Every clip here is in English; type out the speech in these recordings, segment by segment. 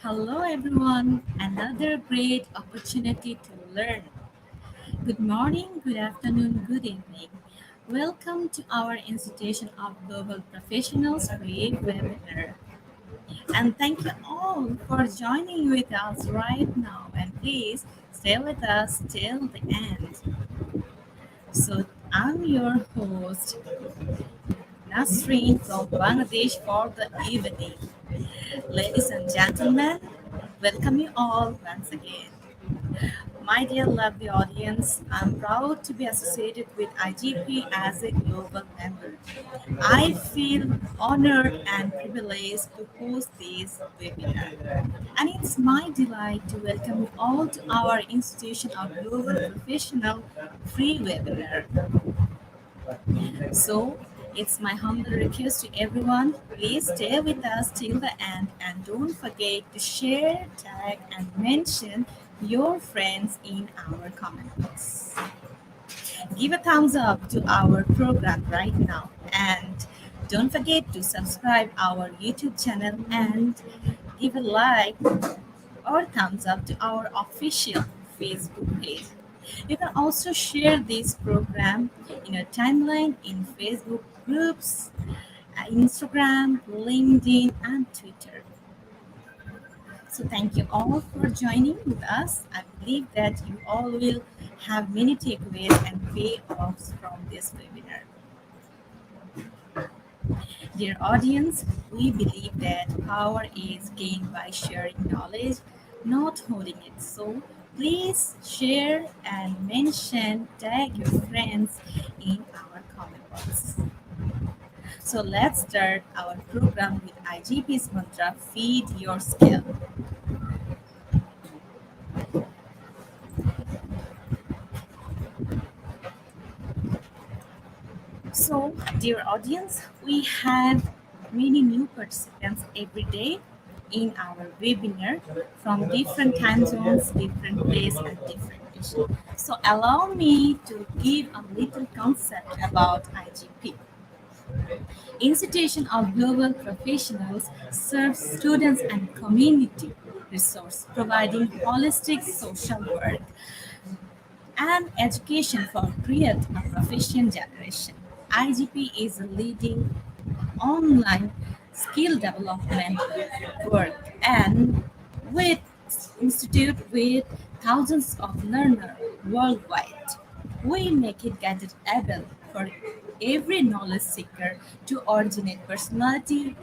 Hello, everyone. Another great opportunity to learn. Good morning, good afternoon, good evening. Welcome to our Institution of Global Professionals free webinar. And thank you all for joining with us right now. And please stay with us till the end. So, I'm your host, Nasreen from Bangladesh for the evening. Ladies and gentlemen, welcome you all once again. My dear lovely audience, I'm proud to be associated with IGP as a global member. I feel honored and privileged to host this webinar. And it's my delight to welcome you all to our Institution of Global Professional free webinar. So, it's my humble request to everyone, please stay with us till the end and don't forget to share, tag, and mention your friends in our comment box. Give a thumbs up to our program right now and don't forget to subscribe our YouTube channel and give a like or thumbs up to our official Facebook page. You can also share this program in your timeline in Facebook groups, Instagram, LinkedIn, and Twitter. So thank you all for joining with us. I believe that you all will have many takeaways and payoffs from this webinar. Dear audience, we believe that power is gained by sharing knowledge, not holding it. So please share and mention, tag your friends in our comment box. So let's start our program with IGP's mantra, feed your skill. So, dear audience, we have many new participants every day in our webinar from different time zones, different place, and different issue. So, allow me to give a little concept about IGP. Institution of Global Professionals serves students and community resource, providing holistic social work and education for create a profession generation. IGP is a leading online skill development work and with institute with thousands of learners worldwide. We make it able for every knowledge seeker to originate personality,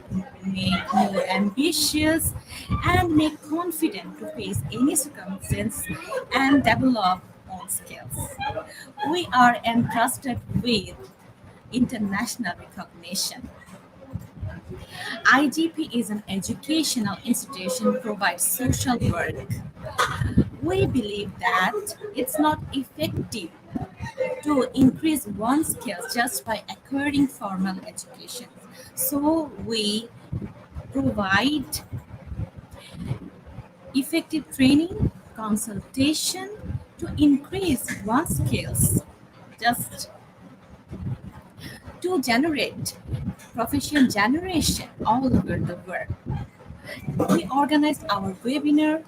make more ambitious, and make confident to face any circumstance and develop own skills. We are entrusted with international recognition. IGP is an educational institution provides social work. We believe that it's not effective to increase one's skills just by acquiring formal education. So we provide effective training, consultation to increase one's skills just to generate profession generation all over the world. We organized our webinar,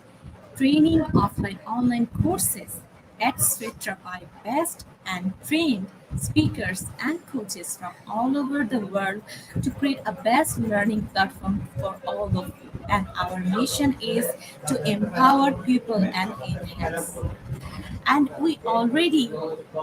training, offline, online courses, etc. by best and trained speakers and coaches from all over the world to create a best learning platform for all of you. And our mission is to empower people and enhance. And we already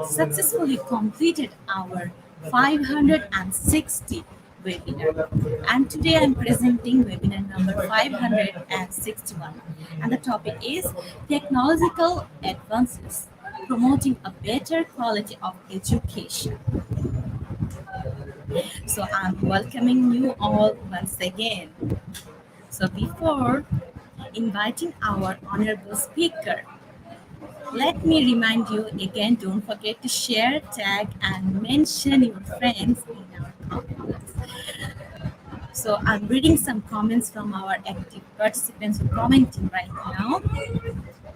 successfully completed our 560 webinar. And today I'm presenting webinar number 561. And the topic is technological advances promoting a better quality of education. So I'm welcoming you all once again. So before inviting our honorable speaker, let me remind you again, don't forget to share, tag, and mention your friends in our comments. So I'm reading some comments from our active participants who are commenting right now.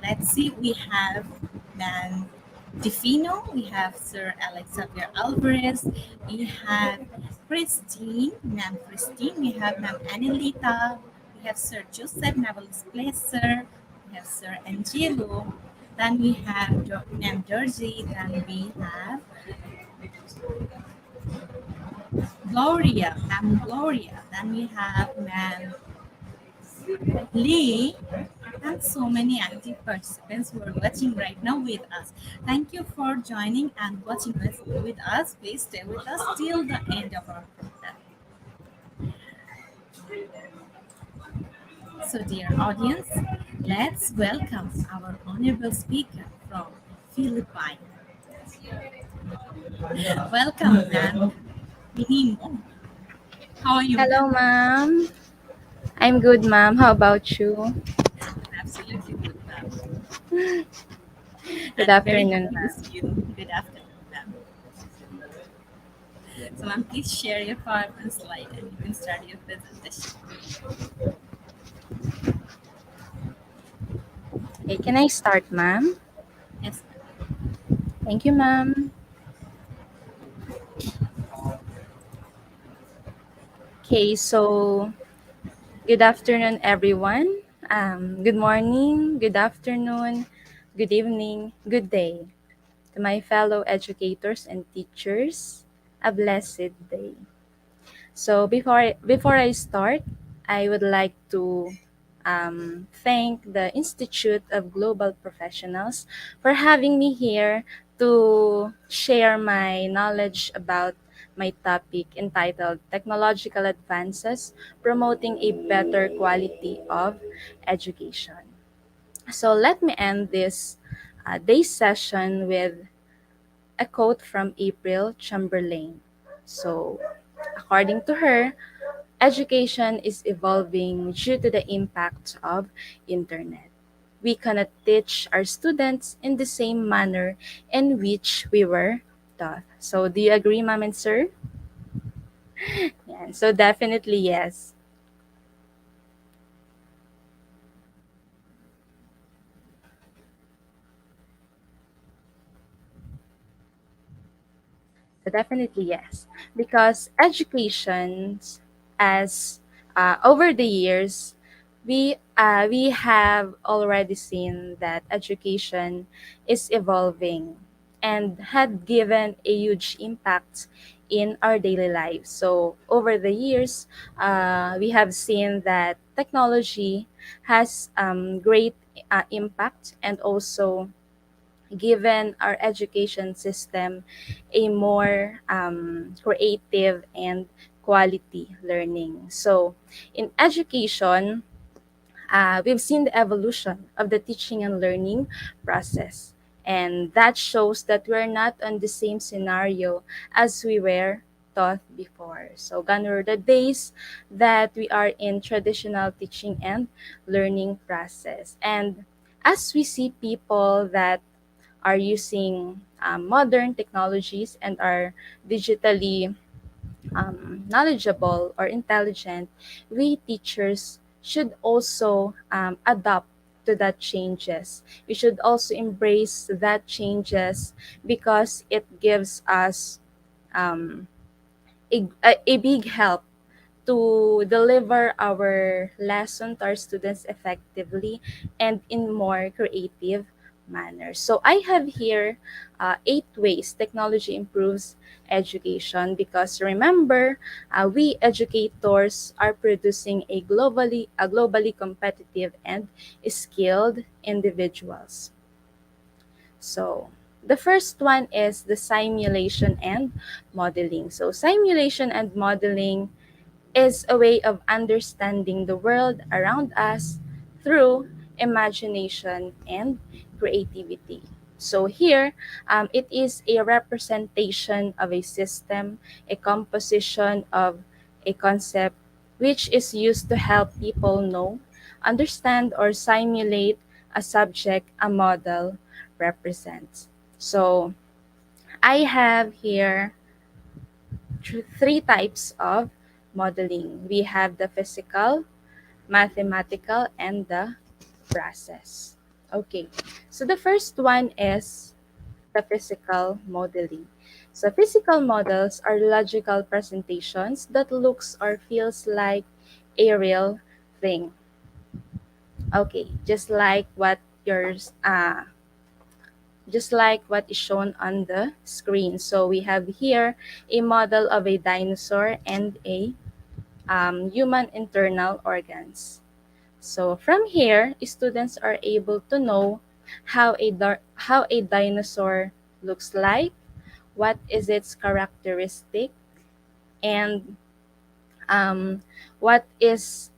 Let's see, we have man. Defino, we have Sir Alex Xavier Alvarez, we have Christine, Ma'am Christine, we have Ma'am Anelita, we have Sir Joseph Navalis Placer, we have Sir Angelo, then we have Ma'am Georgie, then we have Gloria, Ma'am Gloria, then we have Ma'am Lee, and so many active participants who are watching right now with us. Thank you for joining and watching with us. Please stay with us till the end of our program. So, dear audience, let's welcome our honorable speaker from Philippines. Welcome, ma'am. Minimo. How are you, Hello, ma'am? ma'am. I'm good, ma'am. How about you? Absolutely good, ma'am. Good And very afternoon, happy to ma'am. see you. Good afternoon, ma'am. So, ma'am, please share your PowerPoint slide and you can start your presentation. Okay, can I start, ma'am? Yes, Thank you, ma'am. Okay, so good afternoon, everyone. Good morning, good afternoon, good evening, good day to my fellow educators and teachers. A blessed day. So before I start, I would like to thank the Institute of Global Professionals for having me here to share my knowledge about my topic entitled Technological Advances Promoting a Better Quality of Education. So let me end this day's session with a quote from April Chamberlain. So, according to her, education is evolving due to the impact of internet. We cannot teach our students in the same manner in which we were taught. So, do you agree, ma'am and sir? Yeah, so definitely yes. So definitely yes, because education, as over the years, we have already seen that education is evolving and had given a huge impact in our daily lives. So over the years, we have seen that technology has great impact and also given our education system a more creative and quality learning. So, in education, we've seen the evolution of the teaching and learning process. And that shows that we're not on the same scenario as we were taught before. So, gone were the days that we are in traditional teaching and learning process. And as we see people that are using modern technologies and are digitally knowledgeable or intelligent, we teachers should also adapt to that changes. We should also embrace that changes because it gives us um, a big help to deliver our lesson to our students effectively and in more creative manner. So I have here 8 ways technology improves education because remember, we educators are producing a globally competitive and skilled individuals. So the first one is the simulation and modeling. So simulation and modeling is a way of understanding the world around us through imagination and creativity. So here, it is a representation of a system, a composition of a concept, which is used to help people know, understand, or simulate a subject a model represents. So I have here 3 types of modeling. We have the physical, mathematical, and the process. Okay, so the first one is the physical modeling. So physical models are logical presentations that looks or feels like a real thing. Okay, just like what is shown on the screen. So we have here a model of a dinosaur and a human internal organs. So from here, students are able to know how a dinosaur looks like, what is its characteristic, and um, what is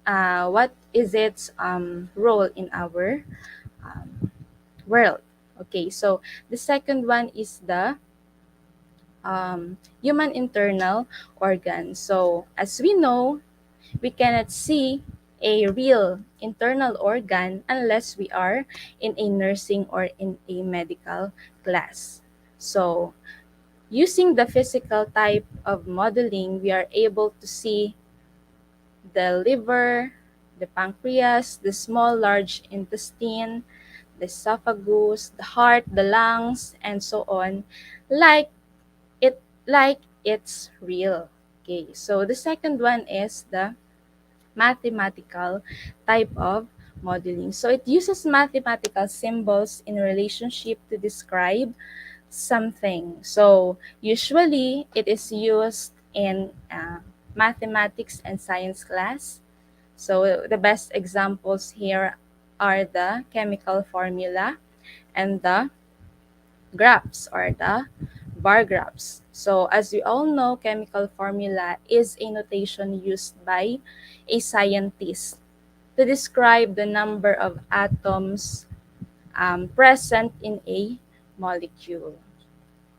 what is its role in our um, world. Okay, so the second one is the human internal organ. So as we know, we cannot see a real internal organ unless we are in a nursing or in a medical class. So using the physical type of modeling, we are able to see the liver, the pancreas, the small large intestine, the esophagus, the heart, the lungs, and so on, like it's real. Okay, so the second one is the mathematical type of modeling. So it uses mathematical symbols in relationship to describe something. So usually it is used in mathematics and science class. So the best examples here are the chemical formula and the graphs or the bar graphs. So as we all know, chemical formula is a notation used by a scientist to describe the number of atoms present in a molecule.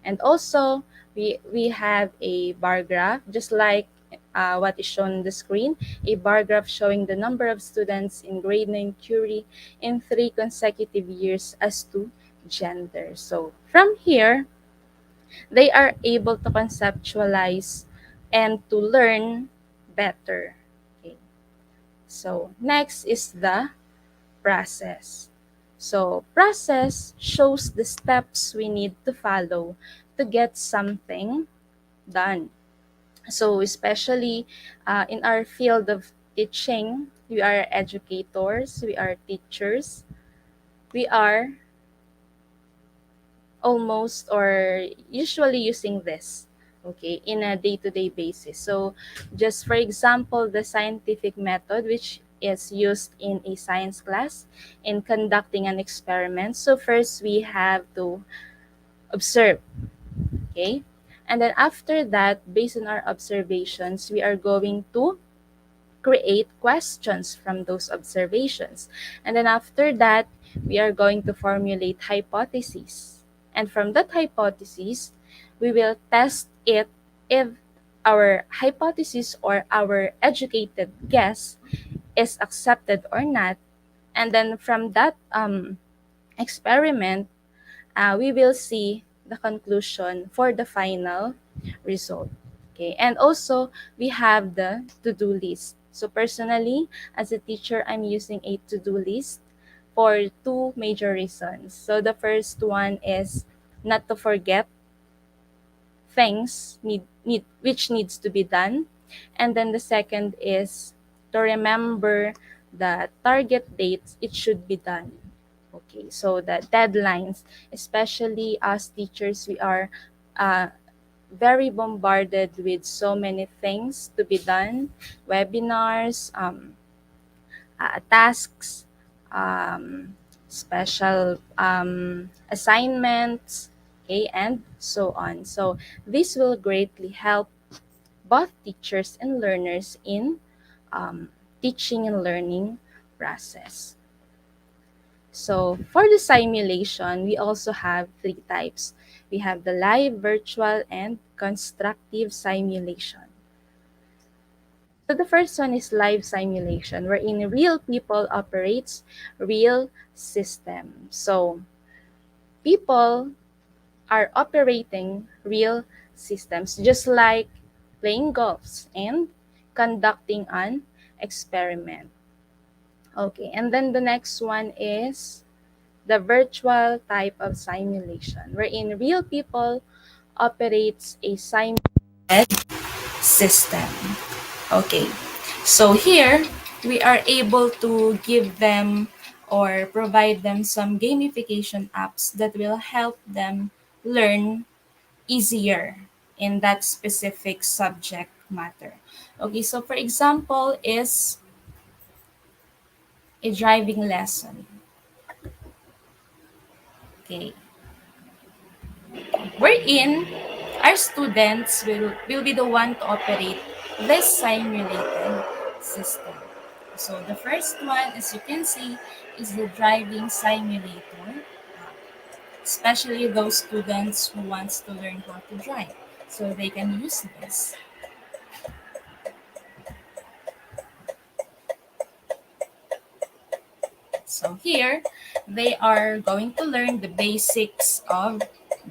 And also, we have a bar graph, just like what is shown on the screen, a bar graph showing the number of students in grade 9 Curie in 3 consecutive years as to gender. So from here, they are able to conceptualize and to learn better. Okay. So next is the process. So process shows the steps we need to follow to get something done. So especially in our field of teaching, we are educators, we are teachers, we are almost or usually using this, okay, in a day-to-day basis. So just for example, the scientific method, which is used in a science class in conducting an experiment. So first we have to observe, okay, and then after that, based on our observations, we are going to create questions from those observations. And then after that, we are going to formulate hypotheses. And from that hypothesis, we will test it if our hypothesis or our educated guess is accepted or not. And then from that experiment, we will see the conclusion for the final result. Okay, and also we have the to-do list. So personally, as a teacher, I'm using a to-do list for two major reasons. So the first one is not to forget things which needs to be done, and then the second is to remember the target dates it should be done. Okay, so the deadlines, especially as teachers, we are uh, very bombarded with so many things to be done, webinars, tasks, special assignments, okay, and so on. So this will greatly help both teachers and learners in um, teaching and learning process. So for the simulation, we also have three types. We have the live, virtual, and constructive simulation. So the first one is live simulation, wherein real people operates real system. So people are operating real systems, just like playing golf and conducting an experiment. Okay, and then the next one is the virtual type of simulation, wherein real people operates a simulated system. Okay, so here we are able to give them or provide them some gamification apps that will help them learn easier in that specific subject matter. Okay, so for example is a driving lesson. Okay, wherein our students will be the one to operate this simulated system. So the first one, as you can see, is the driving simulator, especially those students who wants to learn how to drive. So they can use this. So here, they are going to learn the basics of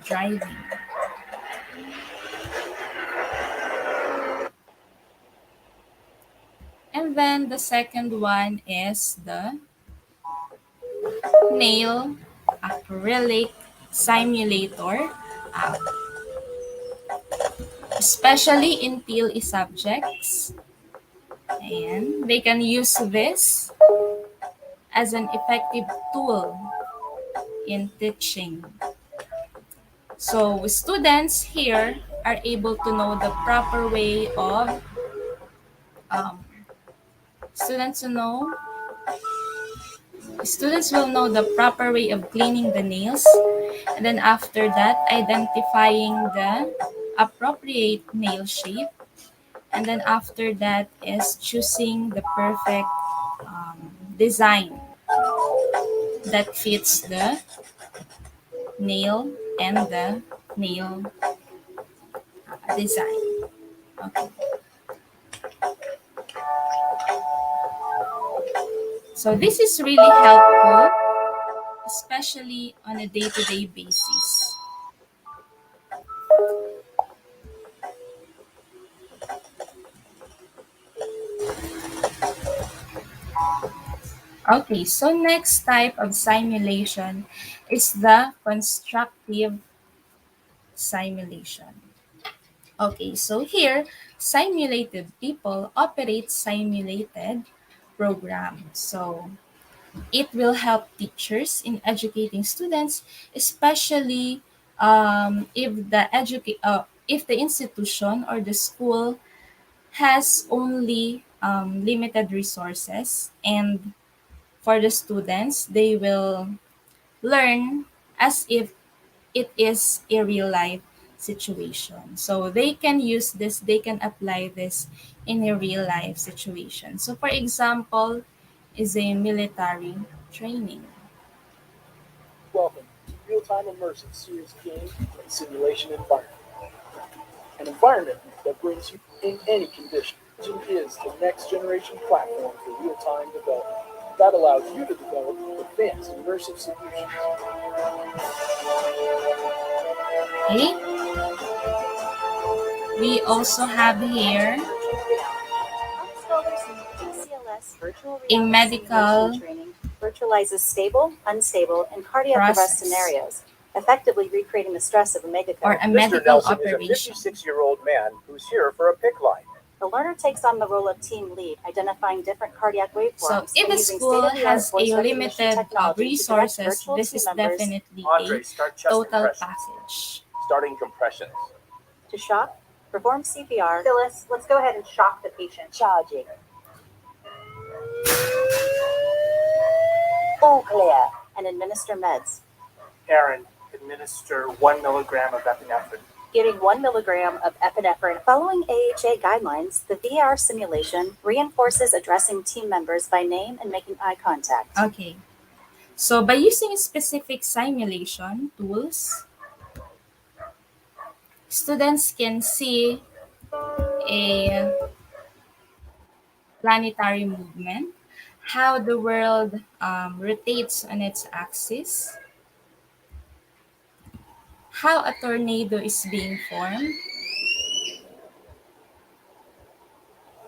driving. And then the second one is the nail acrylic simulator, uh, especially in PLE subjects. And they can use this as an effective tool in teaching. So students here are able to know the proper way of um, students to know students will know the proper way of cleaning the nails, and then after that identifying the appropriate nail shape, and then after that is choosing the perfect design that fits the nail and the nail design. Okay. So this is really helpful, especially on a day-to-day basis. Okay, so next type of simulation is the constructive simulation. Okay, so here, simulated people operate simulated programs. So it will help teachers in educating students, especially if the institution or the school has only limited resources, and for the students they will learn as if it is a real life situation. So they can use this, they can apply this in a real life situation. So for example, is a military training. Welcome to Real-Time Immersive Series Game and Simulation Environment, an environment that brings you in any condition. Engine is the next generation platform for real-time development that allows you to develop advanced immersive solutions. Okay, we also have here a medical training virtualizes stable, unstable, and cardiac arrest process scenarios, effectively recreating the stress of a or megacode. a Mr. medical Nelson is a operation. 56-year-old man who's here for a PIC line. The learner takes on the role of team lead, identifying different cardiac waveforms So if and a using school state-of-the-art has voice a recognition limited technology to direct resources, virtual this team is members definitely Andre, a start chest total compressions. package. Starting compressions. to shock, perform CPR. Phyllis, let's go ahead and shock the patient. Charging. All clear. And administer meds. Aaron, administer 1 milligram of epinephrine. Giving 1 milligram of epinephrine. Following AHA guidelines, the VR simulation reinforces addressing team members by name and making eye contact. Okay. So by using specific simulation tools, students can see a planetary movement, how the world rotates on its axis, how a tornado is being formed,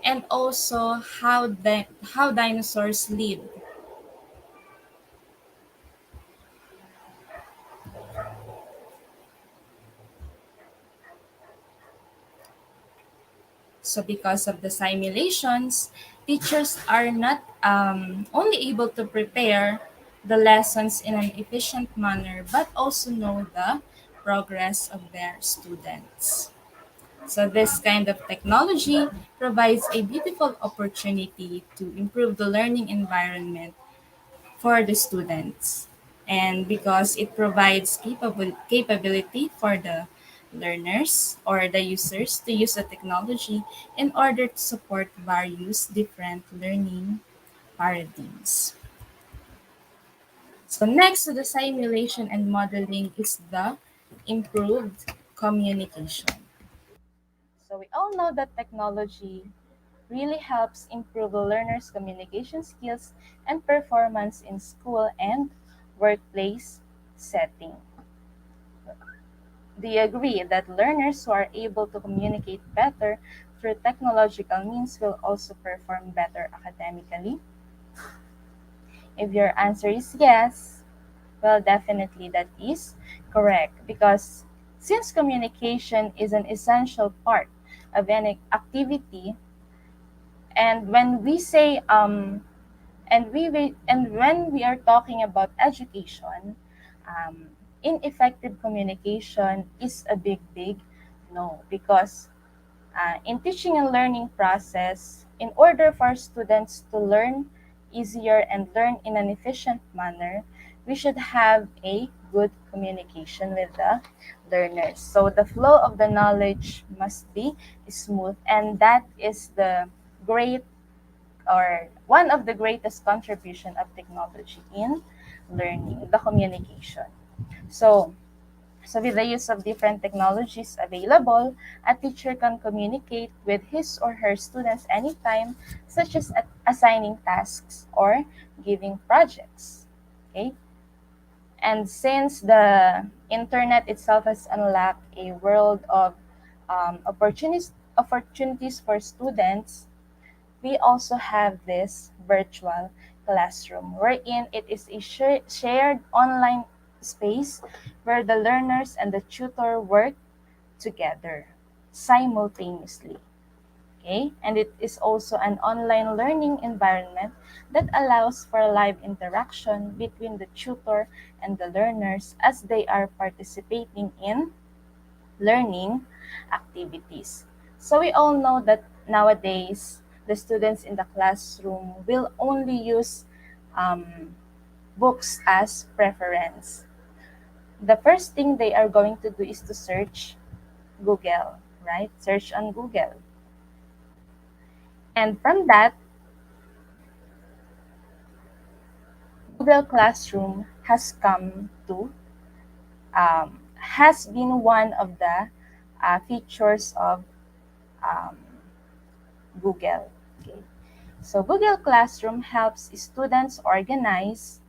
and also how dinosaurs lived. So because of the simulations, teachers are not only able to prepare the lessons in an efficient manner, but also know the progress of their students. So this kind of technology provides a beautiful opportunity to improve the learning environment for the students. And because it provides capability for the learners or the users to use the technology in order to support various different learning paradigms. So next to the simulation and modeling is the improved communication. So we all know that technology really helps improve the learners' communication skills and performance in school and workplace setting. Do you agree that learners who are able to communicate better through technological means will also perform better academically? If your answer is yes, well, definitely that is correct because since communication is an essential part of any activity, and when we say and when we are talking about education, um, ineffective communication is a big no because in teaching and learning process, in order for students to learn easier and learn in an efficient manner, we should have a good communication with the learners. So the flow of the knowledge must be smooth, and that is the great or one of the greatest contribution of technology in learning, the communication. So, so with the use of different technologies available, a teacher can communicate with his or her students anytime, such as assigning tasks or giving projects. Okay? And since the internet itself has unlocked a world of opportunities for students, we also have this virtual classroom wherein it is a shared online space where the learners and the tutor work together simultaneously. Okay? And it is also an online learning environment that allows for live interaction between the tutor and the learners as they are participating in learning activities. So we all know that nowadays the students in the classroom will only use um, books as preference. The first thing they are going to do is to search Google, right? Search on Google. And from that, Google Classroom has been one of the features of um, Google. Okay. So Google Classroom helps students organize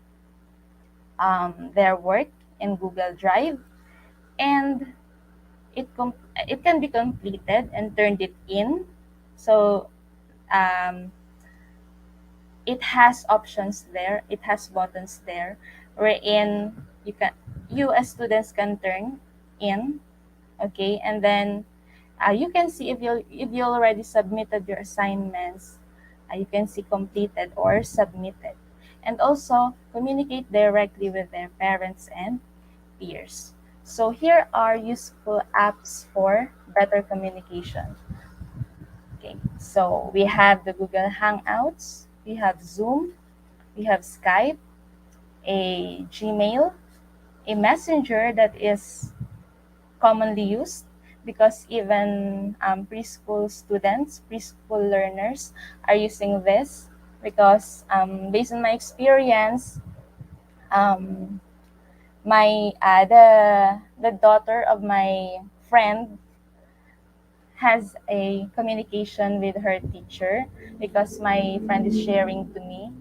their work in Google Drive, and it can be completed and turned it in. So um, it has options there. It has buttons there, wherein you as students can turn in. Okay, and then you can see if you already submitted your assignments. You can see completed or submitted, and also communicate directly with their parents and peers. So here are useful apps for better communication. Okay, so we have the Google Hangouts, we have Zoom, we have Skype, a Gmail, a messenger that is commonly used because even preschool learners are using this because based on my experience, um, my the daughter of my friend has a communication with her teacher because my friend is sharing to me,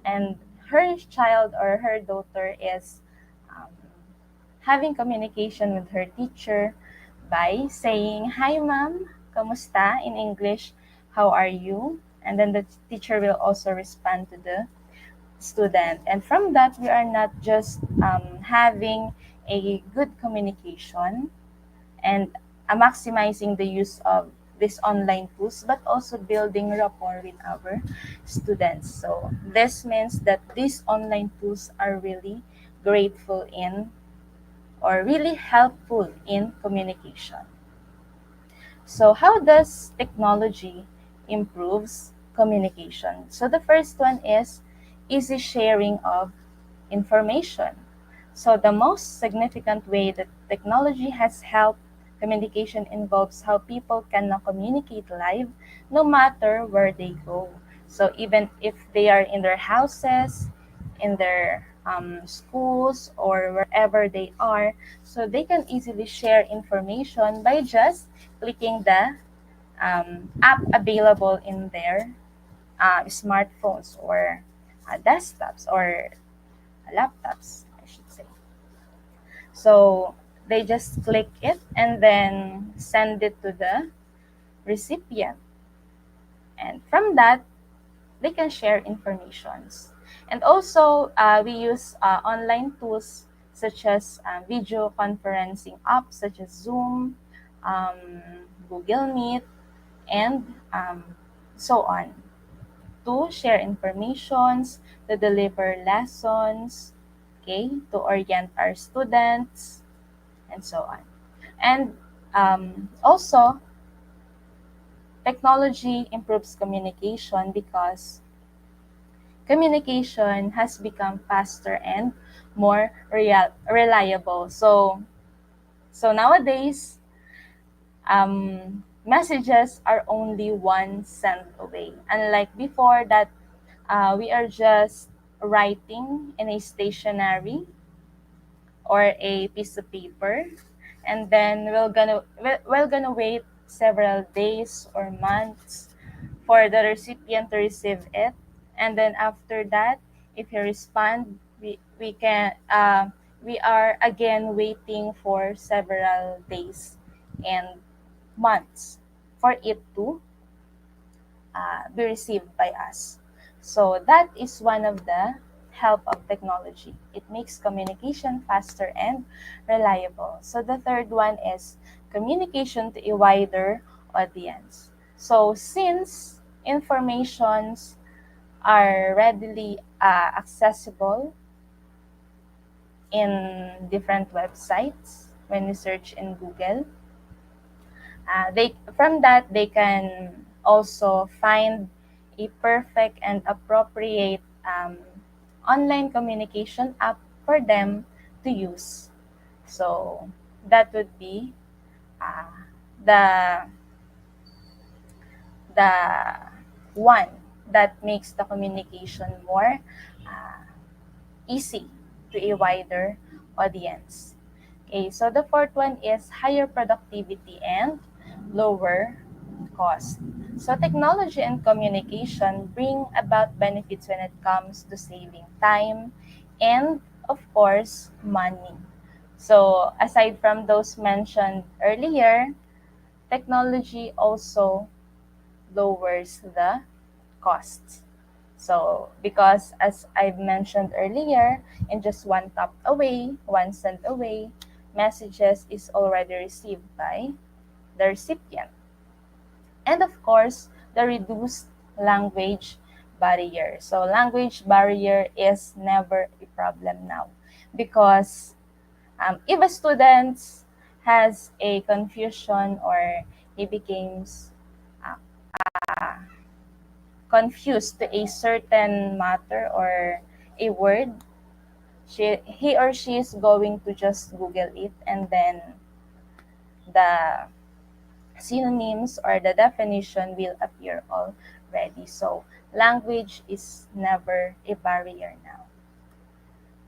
and her child or her daughter is um, having communication with her teacher by saying, "Hi, ma'am, kamusta?" in English, "How are you?" And then the teacher will also respond to the student. And from that, we are not just having a good communication and maximizing the use of these online tools, but also building rapport with our students. So this means that these online tools are really grateful in or really helpful in communication. So how does technology improves communication? So the first one is easy sharing of information. So the most significant way that technology has helped communication involves how people can now communicate live no matter where they go. So even if they are in their houses, in their schools, or wherever they are, so they can easily share information by just clicking the app available in their smartphones or desktops or laptops, I should say. So they just click it and then send it to the recipient. And from that, they can share informations. And also, we use online tools such as video conferencing apps such as Zoom, um, Google Meet, and so on to share informations, to deliver lessons, okay, to orient our students, and so on. And also, technology improves communication because communication has become faster and more reliable. So nowadays, messages are only one send away. Unlike before that we are just writing in a stationery or a piece of paper, and then we're gonna wait several days or months for the recipient to receive it, and then after that, if you respond, we can we are again waiting for several days and months for it to be received by us. So that is one of the help of technology. It makes communication faster and reliable. So the third one is communication to a wider audience. So since informations are readily accessible in different websites when you search in Google, they from that they can also find a perfect and appropriate online communication app for them to use. So that would be uh, the the one that makes the communication more uh, easy to a wider audience. Okay, so the fourth one is higher productivity and lower cost. So technology and communication bring about benefits when it comes to saving time and, of course, money. So aside from those mentioned earlier, technology also lowers the costs. So, because as I've mentioned earlier, in just one tap away, one send away, messages is already received by the recipient. And of course, the reduced language barrier. So, language barrier is never a problem now because if a student has a confusion or he becomes uh, uh, confused to a certain matter or a word, he or she is going to just Google it, and then the synonyms or the definition will appear already. So language is never a barrier now.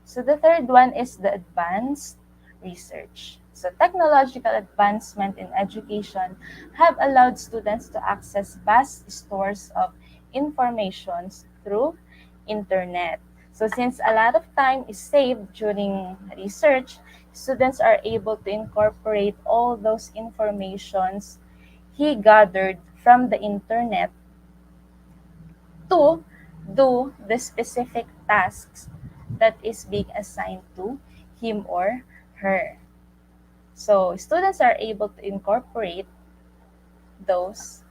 So the third one is the advanced research. So technological advancement in education have allowed students to access vast stores of information through internet. So since a lot of time is saved during research, students are able to incorporate all those informations he gathered from the internet to do the specific tasks that is being assigned to him or her. So students are able to incorporate those.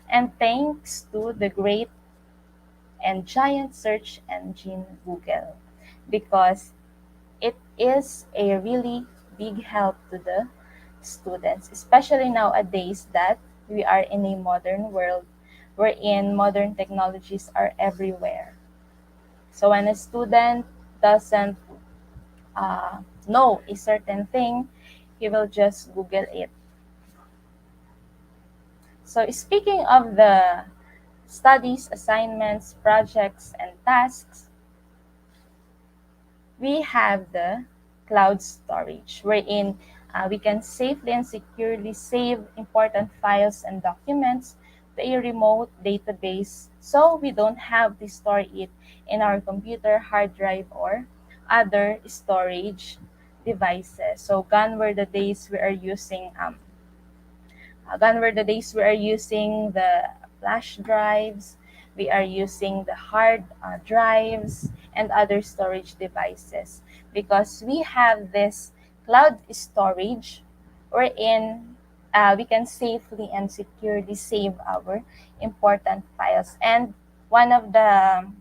And thanks to the great and giant search engine Google, because it is a really big help to the students, especially nowadays that we are in a modern world wherein modern technologies are everywhere. So when a student doesn't know a certain thing, he will just Google it. So speaking of the studies, assignments, projects, and tasks, we have the cloud storage, wherein we can safely and securely save important files and documents to a remote database, so we don't have to store it in our computer hard drive or other storage devices. So gone were the days we are using the flash drives, we are using the hard drives, and other storage devices, because we have this cloud storage wherein we can safely and securely save our important files. And one of the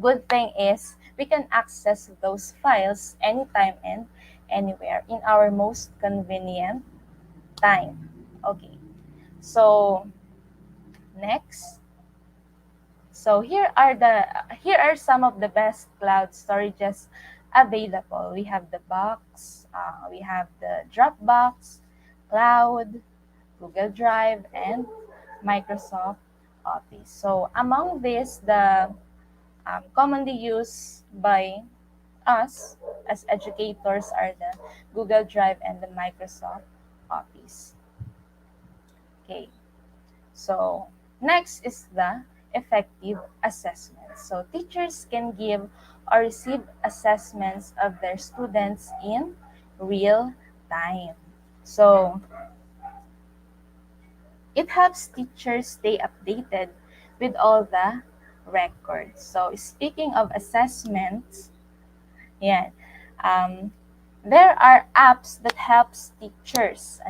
good thing is we can access those files anytime and anywhere in our most convenient time. Okay, so next. So here are some of the best cloud storages available. We have the Box, we have the Dropbox, Cloud, Google Drive, and Microsoft Office. So among these, the commonly used by us as educators are the Google Drive and the Microsoft Office. Okay. So next is the effective assessment. So teachers can give or receive assessments of their students in real time. So it helps teachers stay updated with all the records. So speaking of assessments, yeah, um, there are apps that helps teachers,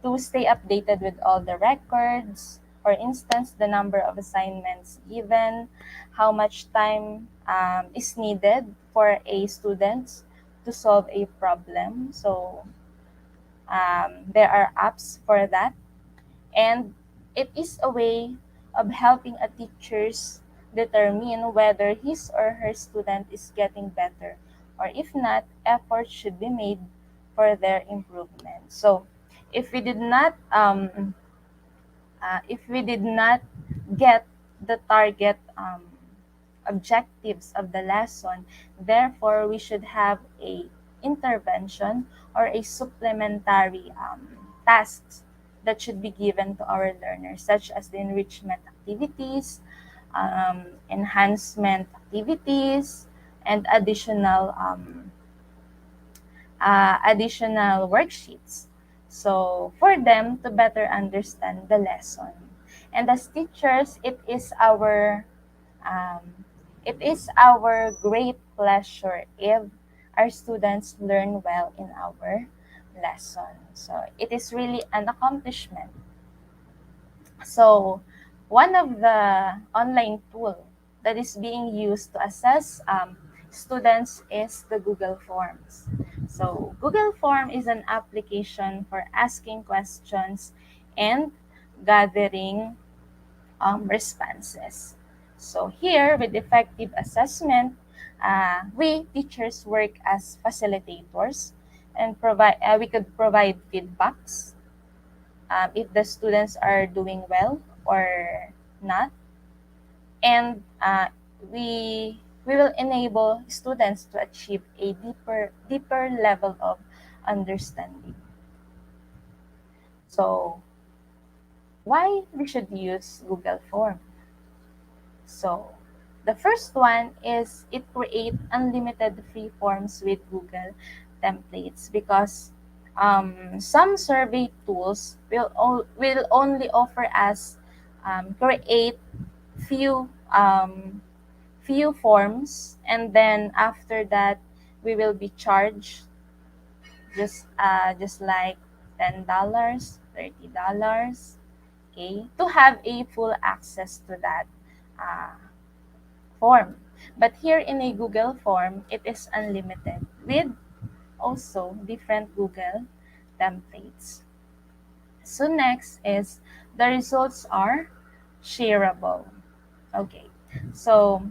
to stay updated with all the records. For instance, the number of assignments given, how much time is needed for a student to solve a problem. So there are apps for that, and it is a way of helping a teachers determine whether his or her student is getting better, or if not, effort should be made for their improvement. So if we did not get the target objectives of the lesson, therefore we should have a intervention or a supplementary tasks that should be given to our learners, such as the enrichment activities, enhancement activities, and additional worksheets. So for them to better understand the lesson. And as teachers, um, it is our great pleasure if our students learn well in our lesson. So it is really an accomplishment. So one of the online tool that is being used to assess students is the Google Forms. So Google Form is an application for asking questions and gathering responses. So here, with effective assessment, we teachers work as facilitators, and we could provide feedbacks if the students are doing well or not, and we will enable students to achieve a deeper level of understanding. So why we should use Google Form? So the first one is it create unlimited free forms with Google templates, because some survey tools will only offer us create few few forms, and then after that we will be charged just like $10 $30, okay, to have a full access to that uh, form. But here in a Google form, it is unlimited with also different Google templates. So next is the results are shareable. Okay, so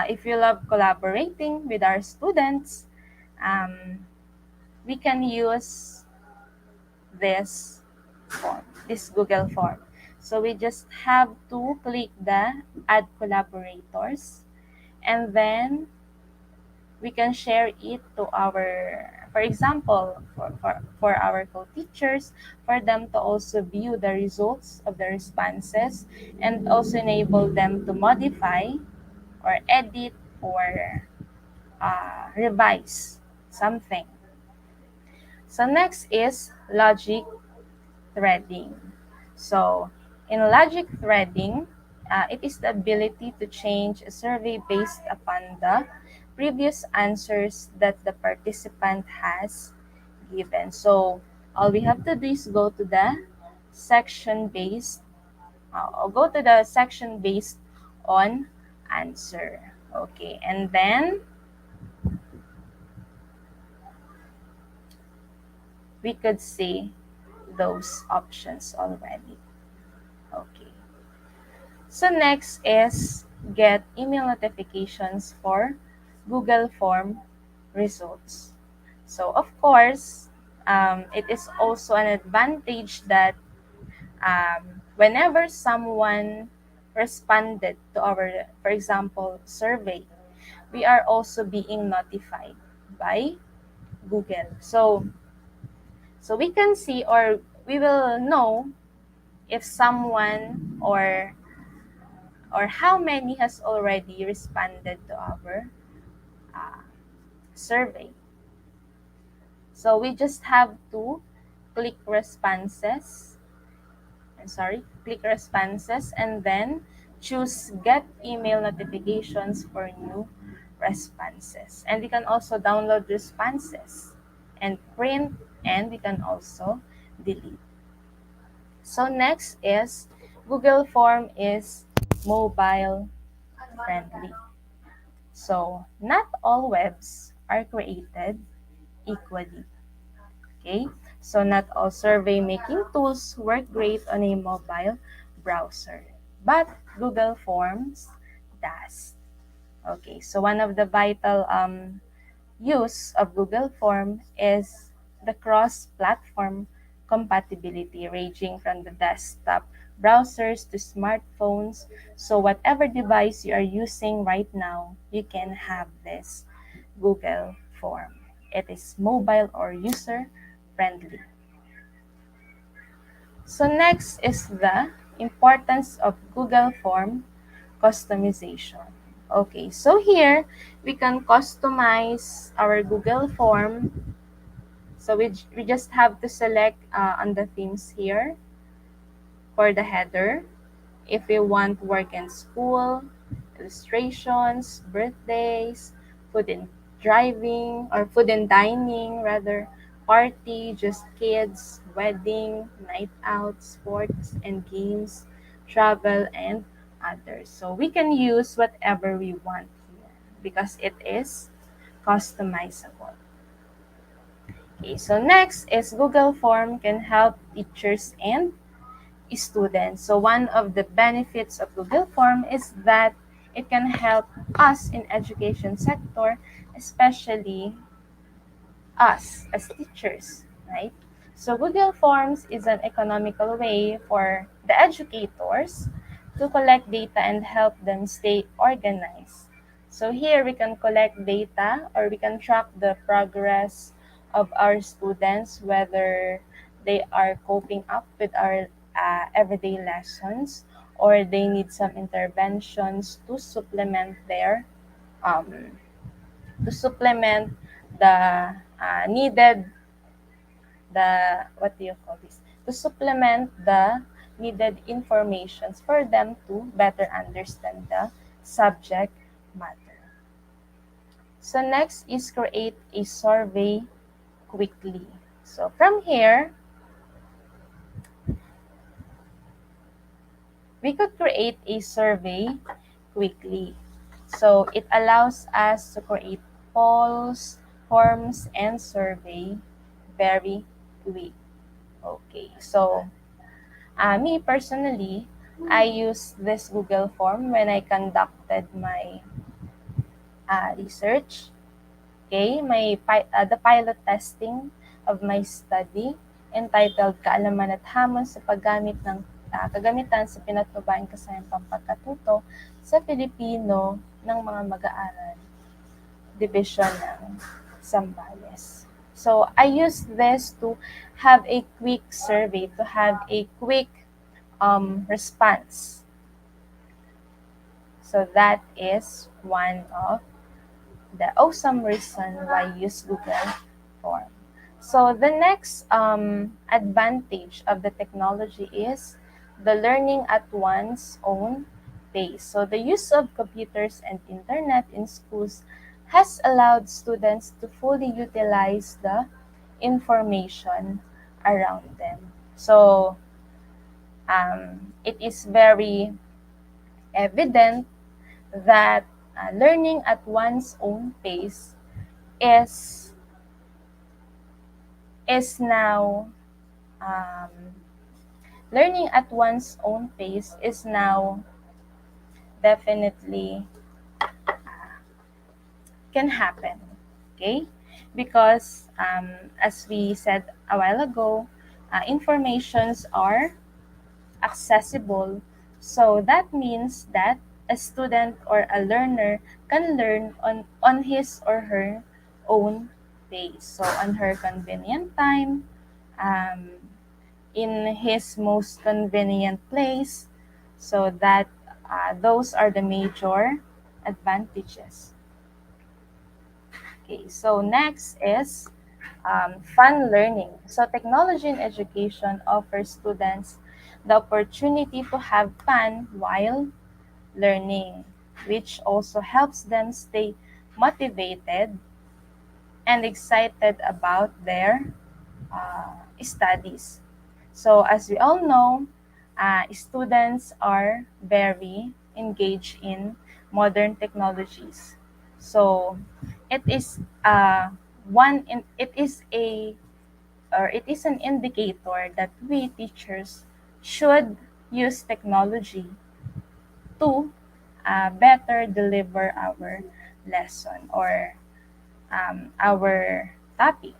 if you love collaborating with our students, um, we can use this form, this Google form. So we just have to click the add collaborators, and then we can share it to our, for example, for our co-teachers, for them to also view the results of the responses and also enable them to modify or edit or revise something. So next is logic threading. So in logic threading, it is the ability to change a survey based upon the previous answers that the participant has given. So all we have to do is go to the section based, or go to the section based on answer. Okay, and then we could see those options already. Okay. So next is get email notifications for Google Form results. So of course, it is also an advantage that whenever someone responded to our, for example, survey, we are also being notified by Google. So we can see, or we will know if someone or how many has already responded to our uh, survey. So we just have to click responses. Click responses and then choose get email notifications for new responses. And we can also download responses and print, and we can also delete. So next is Google Form is mobile friendly. So not all webs are created equally. Okay? So not all survey making tools work great on a mobile browser, but Google Forms does. Okay, so one of the vital use of Google Form is the cross-platform compatibility ranging from the desktop browsers to smartphones. So whatever device you are using right now, you can have this Google Form. It is mobile or user friendly. So next is the importance of Google Form customization. Okay, so here we can customize our Google Form. So we just have to select on the themes here for the header. If we want work and school, illustrations, birthdays, food and driving, or food and dining rather, party, just kids, wedding, night out, sports and games, travel, and others. So we can use whatever we want here because it is customizable. Okay, so next is Google Form can help teachers and students. So one of the benefits of Google Form is that it can help us in education sector, especially us as teachers, right? So Google Forms is an economical way for the educators to collect data and help them stay organized. So here we can collect data, or we can track the progress of our students, whether they are coping up with our everyday lessons, or they need some interventions to supplement their um, to supplement the needed, the what do you call this, to supplement the needed informations for them to better understand the subject matter. So next is create a survey quickly. So from here we could create a survey quickly. So it allows us to create polls, forms, and survey very quick. Okay, so me personally, I use this Google form when I conducted my research. Okay, the pilot testing of my study entitled Kaalaman at Hamon sa Paggamit ng Kagamitan sa Pinatnubayang Kasayang Pampagkatuto sa Pilipino ng mga mag-aaral, Division ng Zambales. So I use this to have a quick survey, to have a quick response. So that is one of the awesome reason why I use Google Form. So the next advantage of the technology is the learning at one's own pace. So the use of computers and internet in schools has allowed students to fully utilize the information around them. So it is very evident that learning at one's own pace is now learning at one's own pace is now definitely can happen, okay? Because as we said a while ago, informations are accessible. So that means that a student or a learner can learn on his or her own pace. So on her convenient time, um, in his most convenient place. So that those are the major advantages. Okay, so next is fun learning. So technology in education offers students the opportunity to have fun while learning, which also helps them stay motivated and excited about their studies. So as we all know, students are very engaged in modern technologies. So it is it is an indicator that we teachers should use technology to better deliver our lesson or our topic.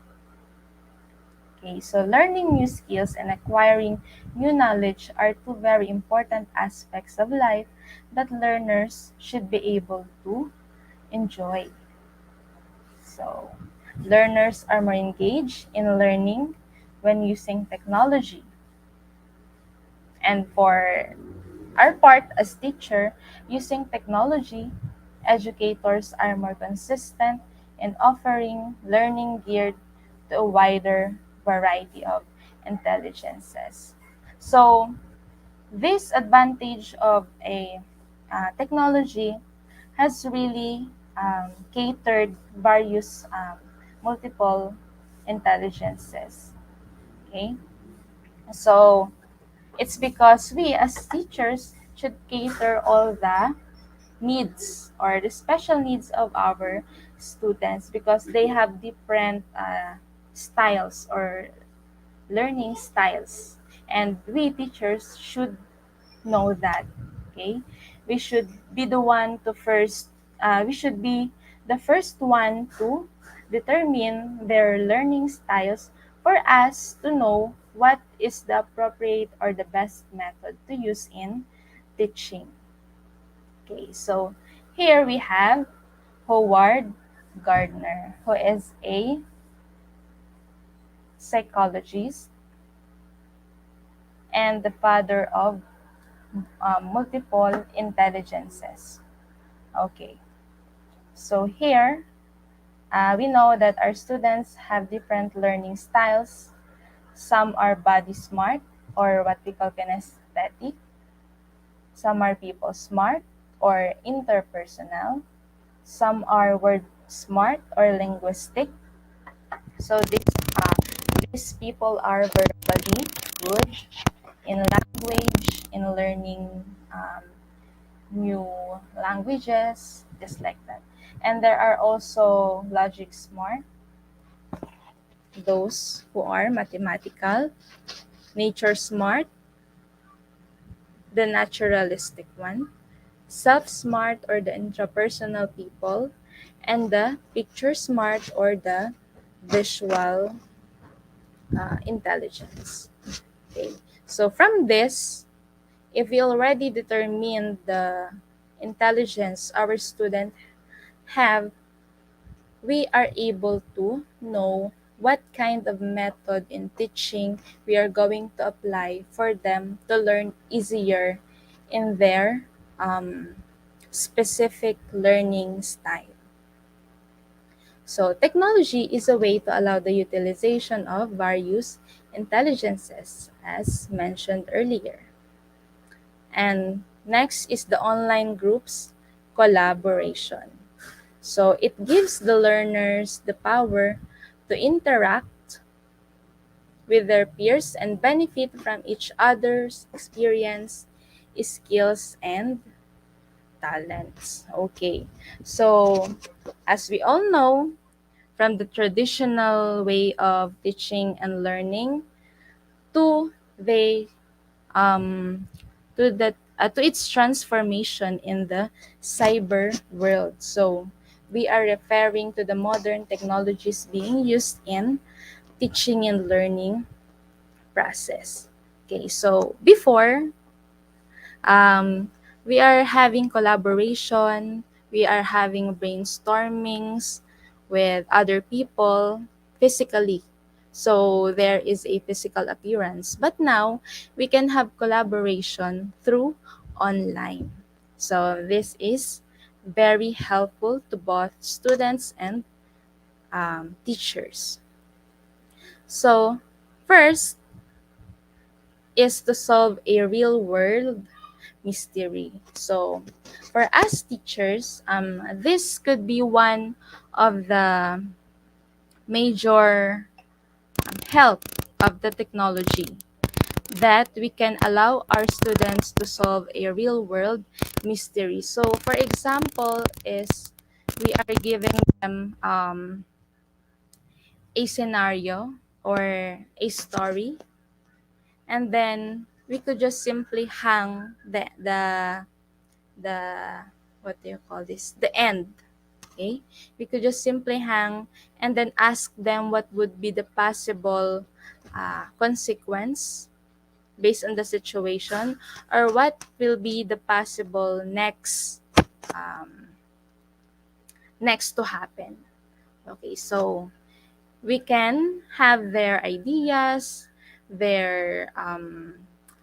Okay, so learning new skills and acquiring new knowledge are two very important aspects of life that learners should be able to enjoy. So, learners are more engaged in learning when using technology. And for our part as teacher, using technology, educators are more consistent in offering learning geared to a wider variety of intelligences. So, this advantage of a technology has really catered various multiple intelligences. Okay, so it's because we as teachers should cater all the needs or the special needs of our students because they have different styles or learning styles, and we teachers should know that. Okay, we should be the one to first we should be the first one to determine their learning styles for us to know what is the appropriate or the best method to use in teaching. Okay, so here we have Howard Gardner, who is a psychologist and the father of multiple intelligences. Okay, so here we know that our students have different learning styles. Some are body smart or what we call kinesthetic. Some are people smart or interpersonal. Some are word smart or linguistic. So these people are verbally good. in language, in learning new languages, just like that. And there are also logic smart, those who are mathematical, nature smart, the naturalistic one, self smart or the intrapersonal people, and the picture smart or the visual intelligence. Okay. So from this, if we already determine the intelligence our student have, we are able to know what kind of method in teaching we are going to apply for them to learn easier in their um, specific learning style. So, technology is a way to allow the utilization of various intelligences, as mentioned earlier. And next is the online groups collaboration. So it gives the learners the power to interact with their peers and benefit from each other's experience, skills, and talents. Okay, so as we all know, from the traditional way of teaching and learning to the um, to its transformation in the cyber world. So we are referring to the modern technologies being used in teaching and learning process. Okay, so before we are having collaboration, we are having brainstormings with other people physically. So there is a physical appearance. But now we can have collaboration through online. So this is very helpful to both students and teachers. So first is to solve a real world mystery. So, for us teachers, this could be one of the major help of the technology that we can allow our students to solve a real world mystery. So, for example, is we are giving them a scenario or a story, and then we could just simply hang the what do you call this, the end. Okay, we could just simply hang and then ask them what would be the possible consequence based on the situation, or what will be the possible um, next to happen. Okay, so we can have their ideas, their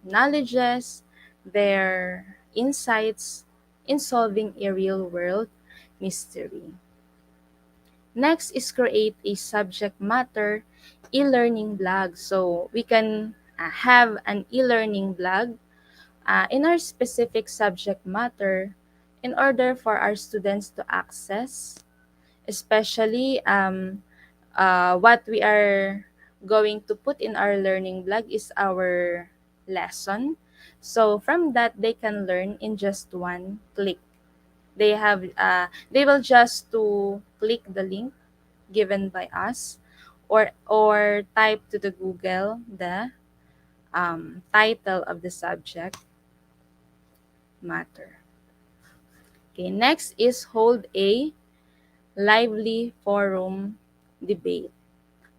knowledges, their insights in solving a real world mystery. Next is create a subject matter e-learning blog. So we can have an e-learning blog in our specific subject matter in order for our students to access, especially what we are going to put in our learning blog is our lesson. So from that, they can learn in just one click. They will just to click the link given by us, or type to the Google the title of the subject matter. Okay, next is hold a lively forum debate.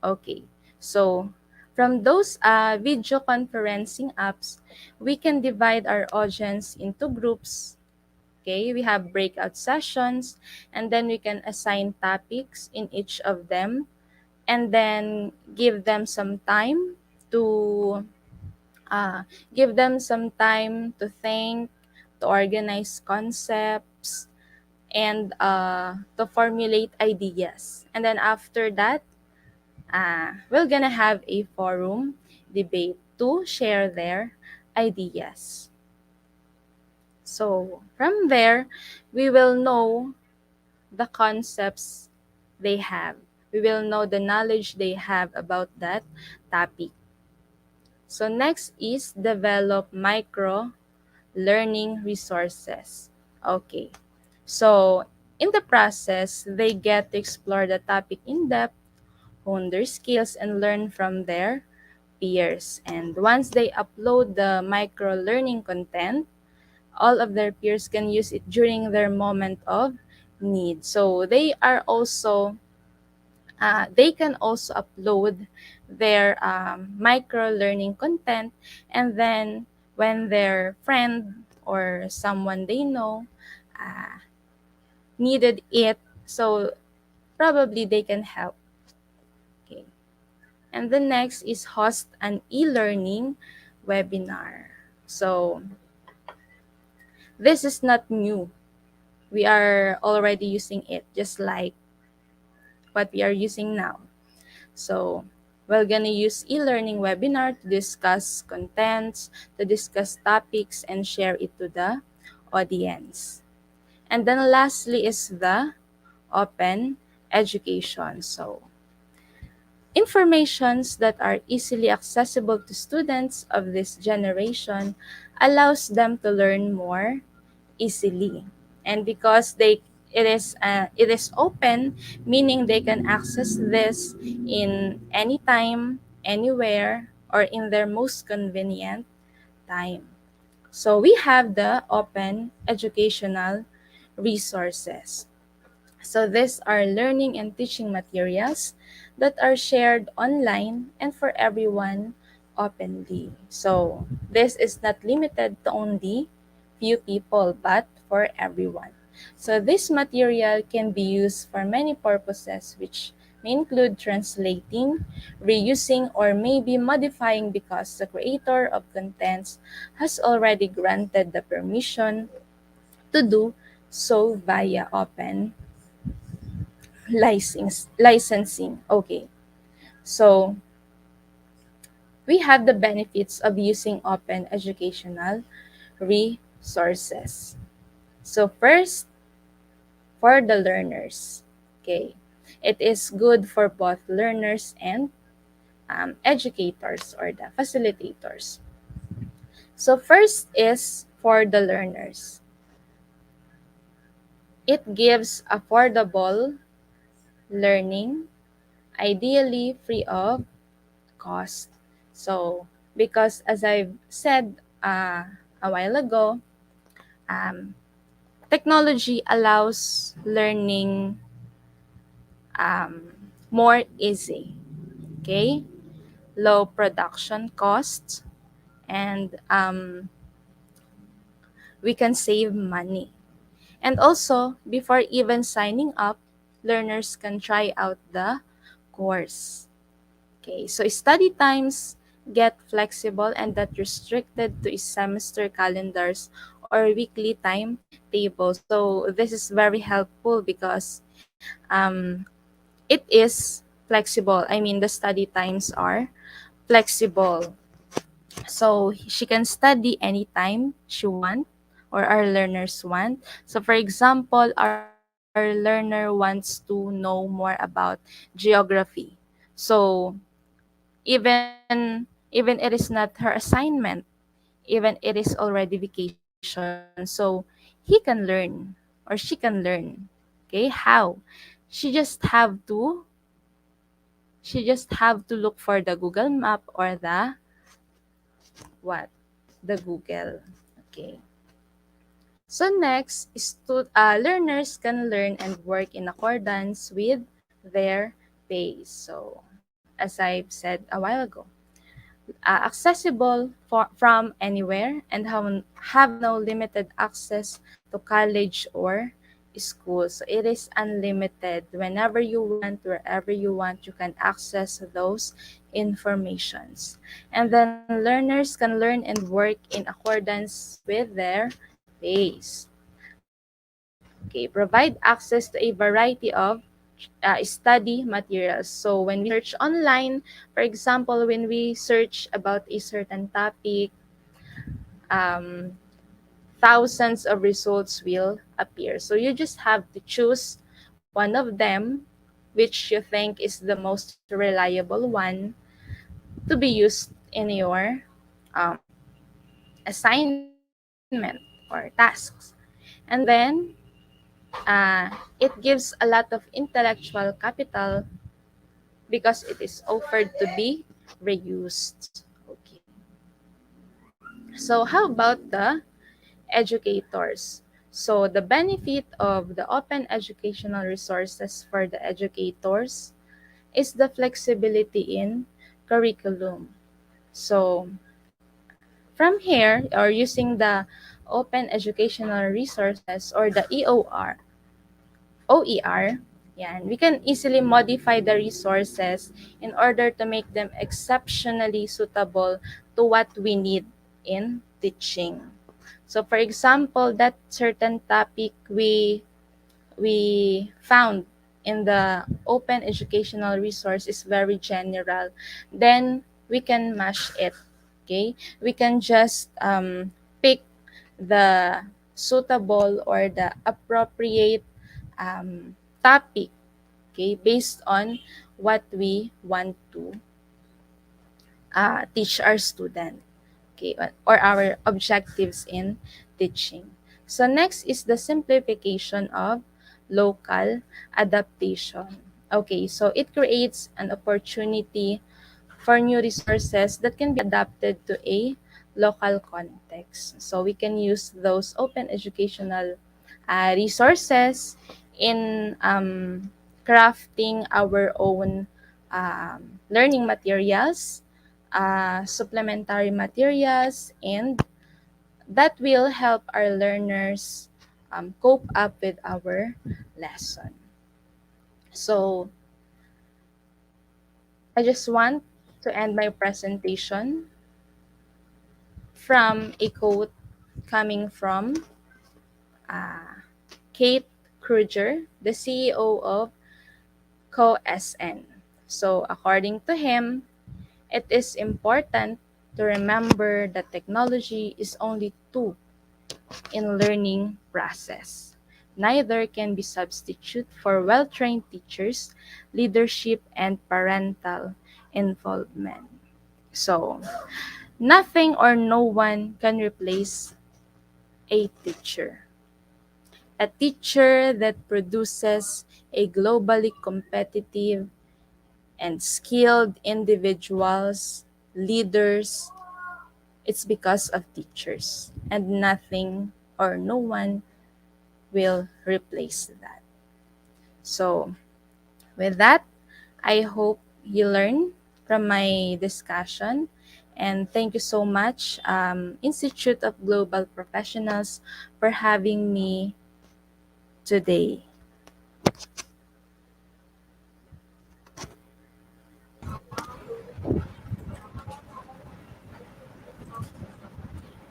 Okay, so from those video conferencing apps, we can divide our audience into groups. Okay, we have breakout sessions, and then we can assign topics in each of them, and then to uh, give them some time to think, to organize concepts, and to formulate ideas. And then after that, we're gonna have a forum debate to share their ideas. So from there, we will know the concepts they have. We will know the knowledge they have about that topic. So next is develop micro learning resources. Okay. So in the process, they get to explore the topic in depth, hone their skills, and learn from their peers. And once they upload the micro learning content, all of their peers can use it during their moment of need. So they can also upload their micro learning content, and then when their friend or someone they know uh, needed it, so probably they can help. Okay. And the next is host an e-learning webinar. So this is not new. We are already using it just like what we are using now. So we're gonna use e-learning webinar to discuss contents, to discuss topics, and share it to the audience. And then lastly is the open education. So informations that are easily accessible to students of this generation allows them to learn more easily. And because it is open, meaning they can access this in any time, anywhere, or in their most convenient time. So we have the open educational resources. So these are learning and teaching materials that are shared online and for everyone openly. So this is not limited to only few people but for everyone. So this material can be used for many purposes which may include translating, reusing, or maybe modifying because the creator of contents has already granted the permission to do so via open licensing. Okay. So we have the benefits of using open educational resources. So first, for the learners. Okay. It is good for both learners and educators or the facilitators. So first is for the learners. It gives affordable learning, ideally free of cost. So, because as I've said a while ago, um, technology allows learning more easy. Okay, low production costs, and we can save money. And also, before even signing up, learners can try out the course. Okay, so study times get flexible and not restricted to semester calendars or weekly timetables. So this is very helpful because it is flexible. I mean, the study times are flexible. So she can study anytime she want or our learners want. So for example, our learner wants to know more about geography. So even it is not her assignment, even it is already vacation, so he can learn or she can learn. Okay, how? She just have to look for the Google Map or the what? The Google. Okay. So next is learners can learn and work in accordance with their pace. So as I've said a while ago, accessible from anywhere and have no limited access to college or school. So it is unlimited. Whenever you want, wherever you want, you can access those informations. And then learners can learn and work in accordance with their pace. Okay, provide access to a variety of study materials. So when we search online, for example, when we search about a certain topic, um, thousands of results will appear. So you just have to choose one of them, which you think is the most reliable one to be used in your um, assignment or tasks. And then it gives a lot of intellectual capital because it is offered to be reused. Okay. So how about the educators? So the benefit of the open educational resources for the educators is the flexibility in curriculum. So from here, or using the open educational resources or the OER, yan, we can easily modify the resources in order to make them exceptionally suitable to what we need in teaching. So for example, that certain topic we found in the open educational resource is very general, then we can mash it. Okay, we can just pick the suitable or the appropriate topic, okay, based on what we want to teach our student, okay, or our objectives in teaching. So next is the simplification of local adaptation. Okay, so it creates an opportunity for new resources that can be adapted to a local context. So we can use those open educational resources in crafting our own learning materials, supplementary materials, and that will help our learners cope up with our lesson. So I just want to end my presentation from a quote coming from uh, Kate Kruger, the CEO of CoSN. So according to him, it is important to remember that technology is only tool in learning process. Neither can be substitute for well-trained teachers, leadership, and parental involvement. So, nothing or no one can replace a teacher. A teacher that produces a globally competitive and skilled individuals, leaders, it's because of teachers. And nothing or no one will replace that. So, with that, I hope you learn from my discussion. And thank you so much, Institute of Global Professionals, for having me today.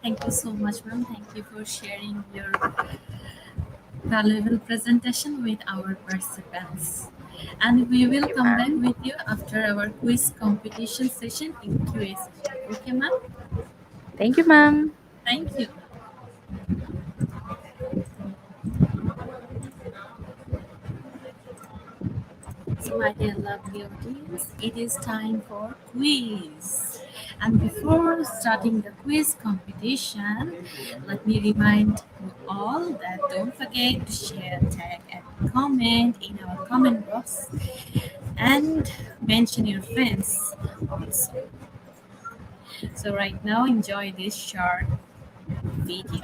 Thank you so much, ma'am. Thank you for sharing your valuable presentation with our participants. And we Thank will you, come back ma'am. with you after our quiz competition session in QA session. Okay, ma'am? Thank you, ma'am. Thank you. So, my dear lovely audience, it is time for quiz. And before starting the quiz competition, let me remind you all that don't forget to share, tag, and comment in our comment box and mention your friends also. So, right now, enjoy this short video.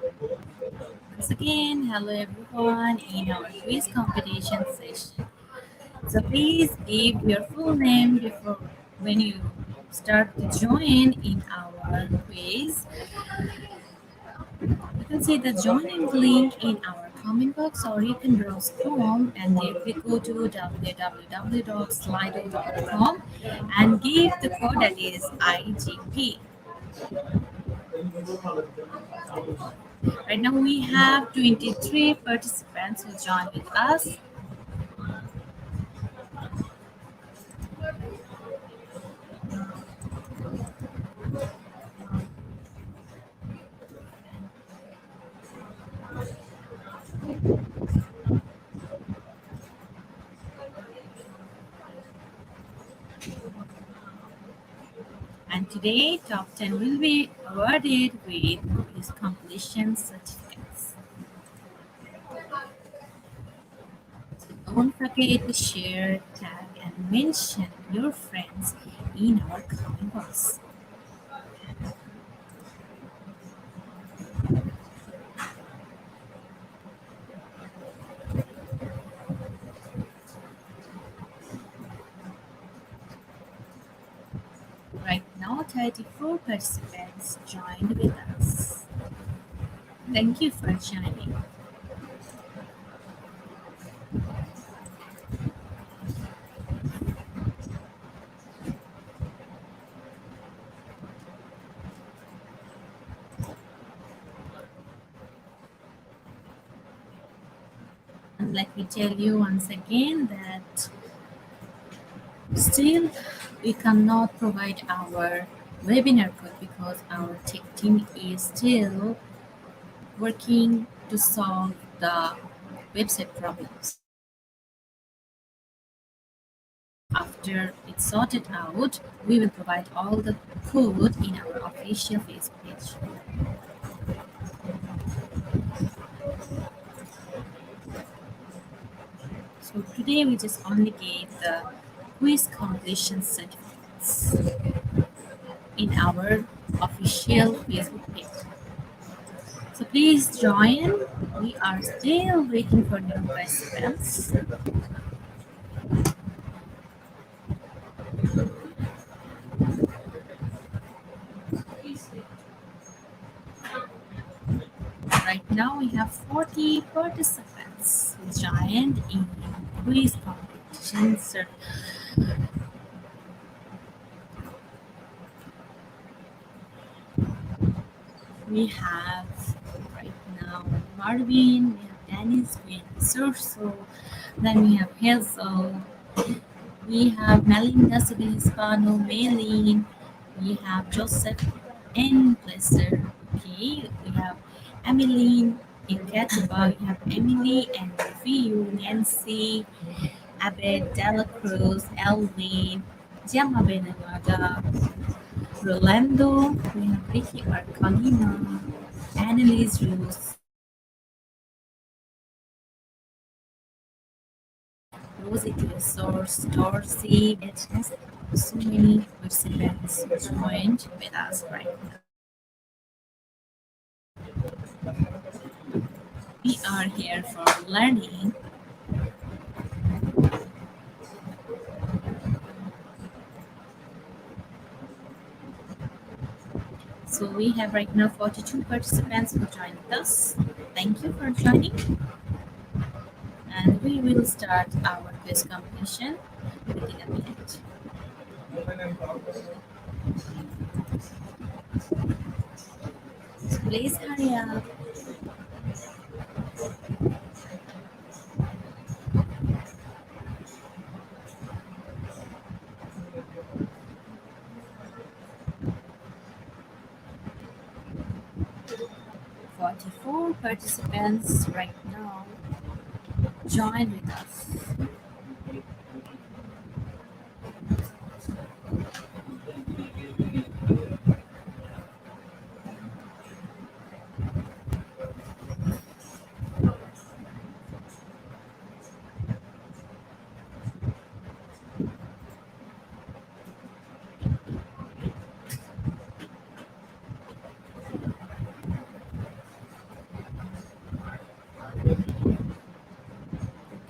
Once again, hello everyone in our quiz competition session. So please give your full name before when you start to join in our quiz. You can see the joining link in our comment box, or you can browse Chrome and directly go to www.slido.com and give the code that is IGP. Right now we have 23 participants who joined with us. And today, top 10 will be awarded with his completion certificates. Don't forget to share, tag, and mention your friends in our comment box. Right now, 34 participants joined with us. Thank you for joining. And let me tell you once again that still we cannot provide our webinar code because our tech team is still working to solve the website problems. After it's sorted out, we will provide all the code in our official Facebook page. So today we just only gave the quiz completion certificates in our official Facebook page. So please join. We are still waiting for new participants. Right now we have 40 participants who joined in quiz competition. We have right now Marvin, we have Dennis, we have Surso, then we have Hazel, we have Melinda Hispano, Maylene, we have Joseph and Pleasure. Okay, we have Emmeline in Catawba, we have Emily and Review, Nancy, Abed, Dela Cruz, Elvin, Gemma Benamada, Rolando, we have Ricky Arcolina, Annalise Rose, Rosie Source, Dorsey. It has so many participants joined with us right now. We are here for learning. So we have right now 42 participants who joined us. Thank you for joining. And we will start our quiz competition within a minute. So please hurry up. 44 participants right now join with us.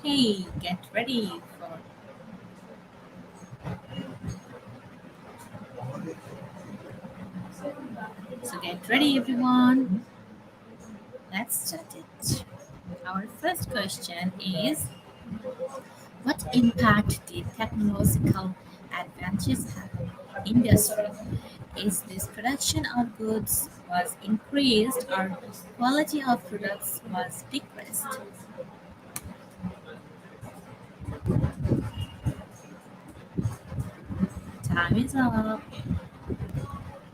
Okay, get ready for. So get ready, everyone. Let's start it. Our first question is, what impact did technological advances have in industry? Is this production of goods was increased or quality of products was decreased? Time is up.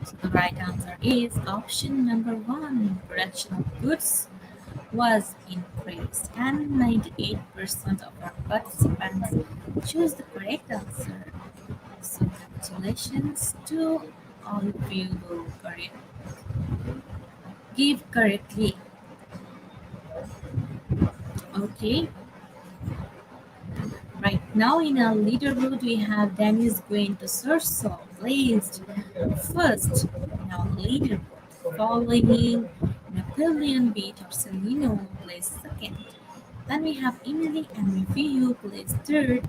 So the right answer is option number one. Production of goods was increased, and 98% of our participants choose the correct answer. So congratulations to all of you who give correctly. Okay, right now in our leaderboard we have Dennis going to Sorso placed first in our leaderboard, following Napoleon B. Torcelino placed second. Then we have Emily and Review placed third,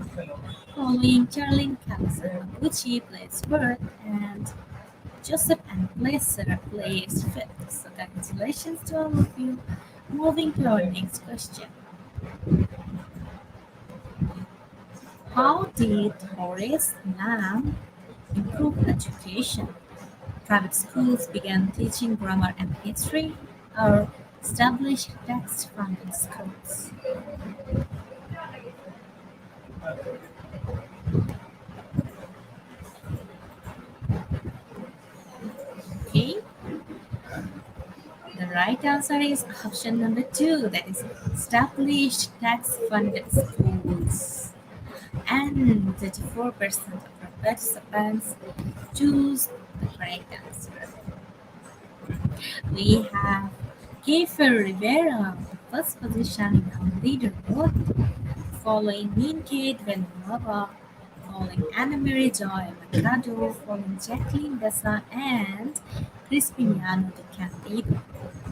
following Charlene Kawasaguchi placed fourth, and Joseph and Placer placed fifth. So congratulations to all of you. Moving to our next question. How did Horace Mann improve education? Private schools began teaching grammar and history, or established text-funded schools? Okay, the right answer is option number two, that is established tax-funded schools. And 34% of our participants choose the correct answer. We have Kiefer Rivera, first position on leaderboard, following Mean Kate Villanova, following Anna Marie Joy Mercado, following Jacqueline Bessa, and Crispiniano de Candido.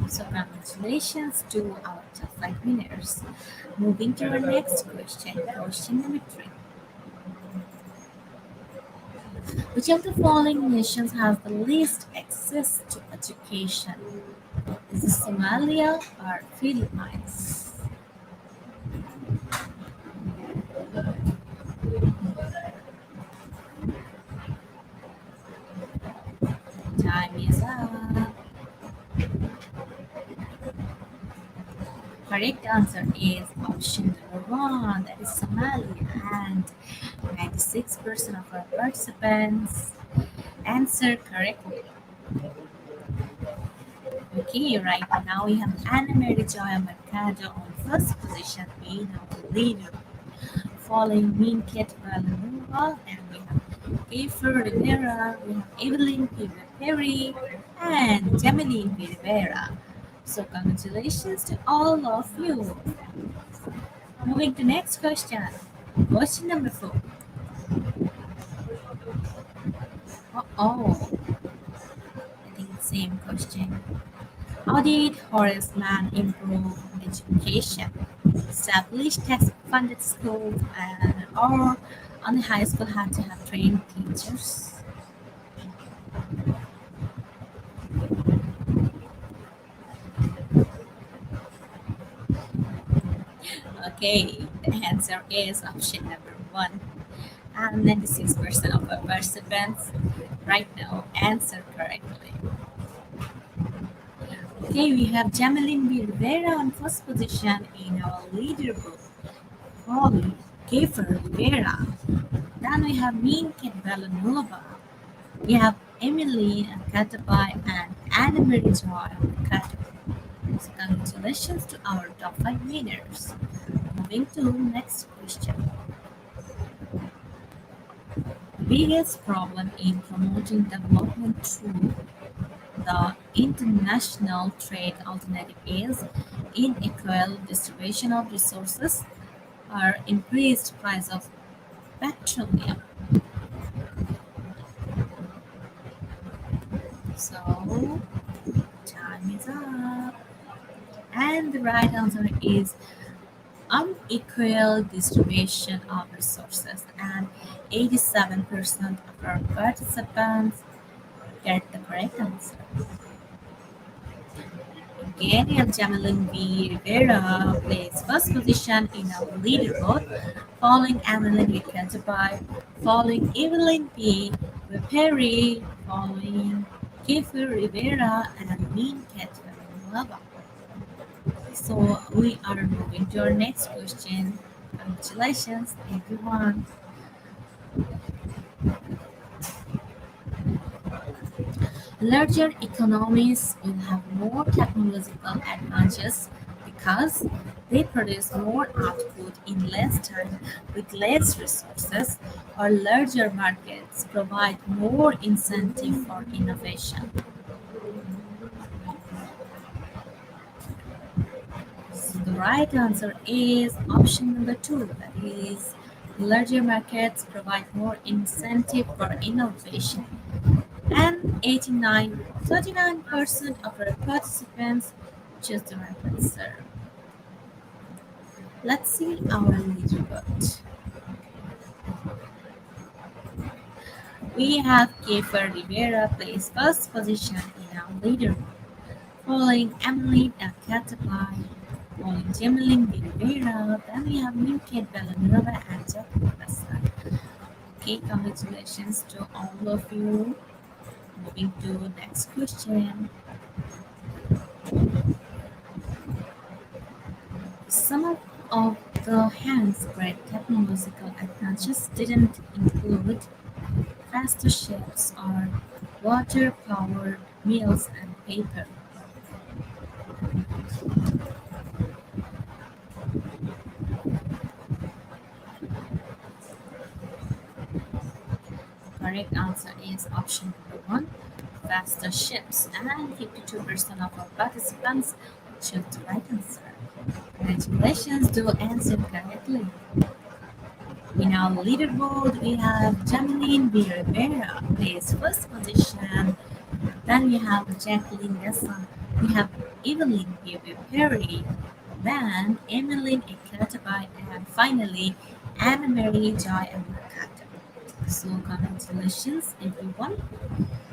So congratulations to our top 5 winners. Moving to our next question, question number 3. Which of the following nations has the least access to education? Is it Somalia or Philippines? Time is up. Correct answer is option number one, that is Somalia, and 96% of our participants answer correctly. Okay, right now we have Anna Mary Joy Mercado on first position being our leader, following Mean Kate Villanova, and we have Kiefer Rivera, we have Evelyn P. Perry, and Jameline P. Rivera. So congratulations to all of you. Moving to next question. Question number 4. Oh, I think it's same question. How did Horace Mann improve education? Establish tax-funded schools, or only high school had to have trained teachers? Okay, the answer is option number 1. And 96% of our participants right now answer correctly. Okay, we have Jameline B. Rivera on first position in our leaderboard, following Kiefer Rivera. Then we have Mean Kate Villanova. We have Emily Katabai and Anna Marie Joy Mercado. So congratulations to our top 5 winners. Moving to next question. Biggest problem in promoting development through the international trade alternative is unequal distribution of resources or increased price of petroleum. So time is up. And the right answer is unequal distribution of resources, and 87% of our participants get the correct answer. Gabriel Jamelin V. Rivera placed first position in our leaderboard, following Evelyn Kajabai, following Evelyn P. Perry, following Kiefer Rivera, and Mean Kajabai. So we are moving to our next question. Congratulations, everyone. Larger economies will have more technological advantages because they produce more output in less time with less resources, or larger markets provide more incentive for innovation. So the right answer is option number two, that is, larger markets provide more incentive for innovation. And 39% of our participants chose the right answer. Let's see our leaderboard. We have Kiefer Rivera placed first position in our leaderboard, following Emily Catabay, following Jemeline Rivera, then we have Minket Bellanova and Jack Prasad. Okay, congratulations to all of you. Moving to next question. Some of the hands-grade technological advances didn't include faster ships or water-powered mills and paper. Correct answer is option number one, faster ships, and 52% of our participants chose the right answer. Congratulations to answer correctly. In our leaderboard, we have Jameline B. Rivera, placed first position. Then we have Jacqueline Dessa. We have Evelyn B. Perry. Then Emmeline Ekatabai. And finally, Anna Mary Joy and Mercado. So congratulations everyone.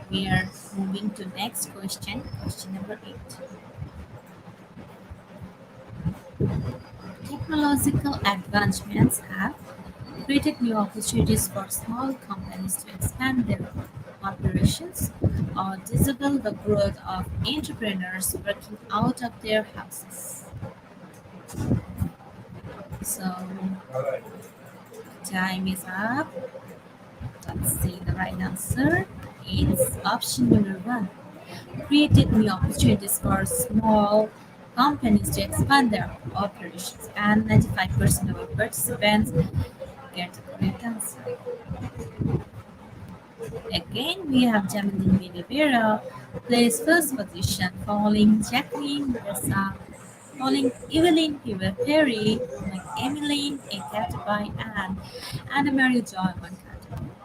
We are moving to next question, question number 8. Technological advancements have created new opportunities for small companies to expand their operations or disable the growth of entrepreneurs working out of their houses. So, time is up. Let's see the right answer. It's option number one. Created new opportunities for small companies to expand their operations, and 95% of our participants get the correct answer. Again, we have Jameline Rivera placed first position, following Jacqueline Ressa, following Evelyn Piver Perry, following Emmeline Ekatabai, and Anna Maria Joy Mankato.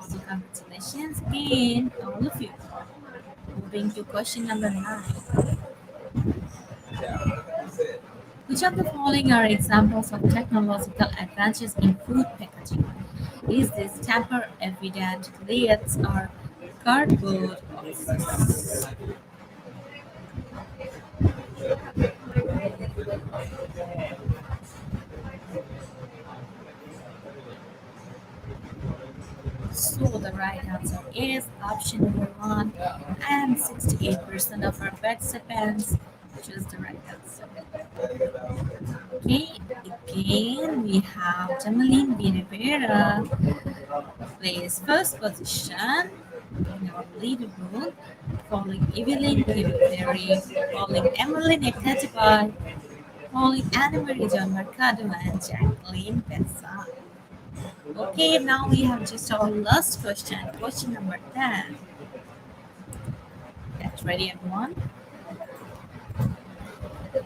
So congratulations again, all of you. Moving to question number 9. Which of the following are examples of technological advances in food packaging? Is this tamper evident lids or cardboard boxes? So the right answer is option number 1, and 68% of our participants choose the right answer. Okay, again we have Jameline B. Rivera plays first position in our leaderboard, following Evelyn Perry, following Emily Nekatibai, following Anna Marie John Mercado, and Jacqueline Bessa. Okay, now we have just our last question, question number 10. Get ready, everyone.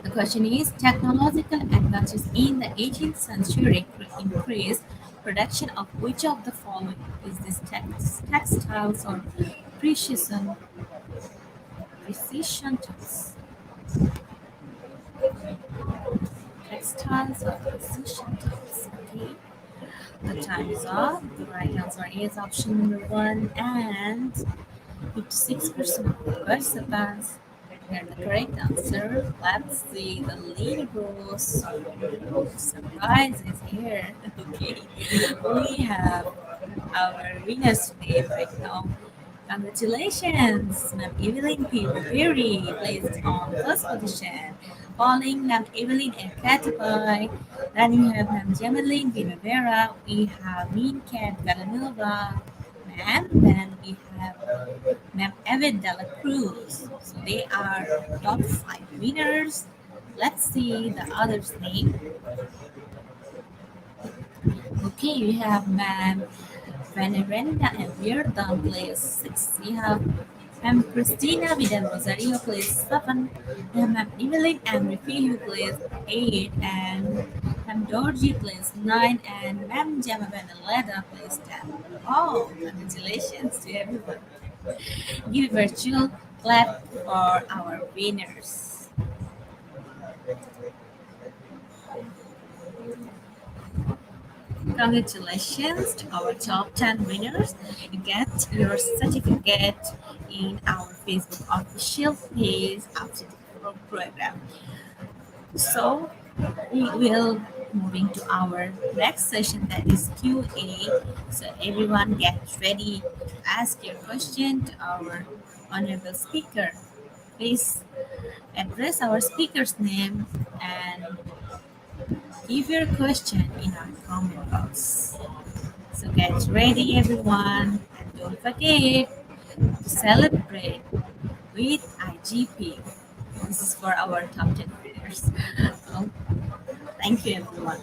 The question is, technological advances in the 18th century increased production of which of the following? Is this textiles or precision tools? styles of decision tools. Okay, the time is up. The right answer is option number one, and 56% of the participants had the correct answer. Let's see the leaderboards. Surprise is here. Okay, we have our winners today right now. Congratulations, Ma'am Evelyn P. Berry, placed on first position. Following Ma'am Evelyn N. Katipai. Then we have Ma'am Gemaline Primavera. We have Mean Cat Villanova. Ma'am. Then we have Ma'am Evan Dela Cruz. So they are top five winners. Let's see the others' name. Okay, we have Ma'am Veneranda and Virda plays 6. We have Ma'am Christina Vidal Rosario plays 7. We have Ma'am Evelyn and Rifi who plays 8. And Ma'am Georgie plays 9. And Ma'am Gemma Benaleda plays 10. Oh, congratulations to everyone. Give a virtual clap for our winners. Congratulations to our top 10 winners. You get your certificate in our Facebook official page after the program. So we will moving to our next session, that is Q&A. So everyone get ready to ask your question to our honorable speaker. Please address our speaker's name and give your question in our comment box. So get ready, everyone, and don't forget to celebrate with IGP. This is for our top 10 winners. So, thank you, everyone.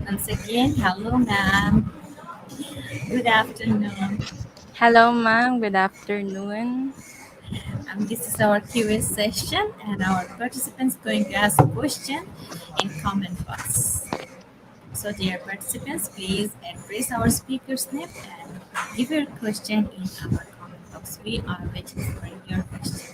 Once again, hello, ma'am. Good afternoon. Hello, ma'am. Good afternoon. This is our Q&A session, and our participants going to ask a question in comment box. So, dear participants, please address our speaker's name and give your question in our comment box. We are waiting for your question.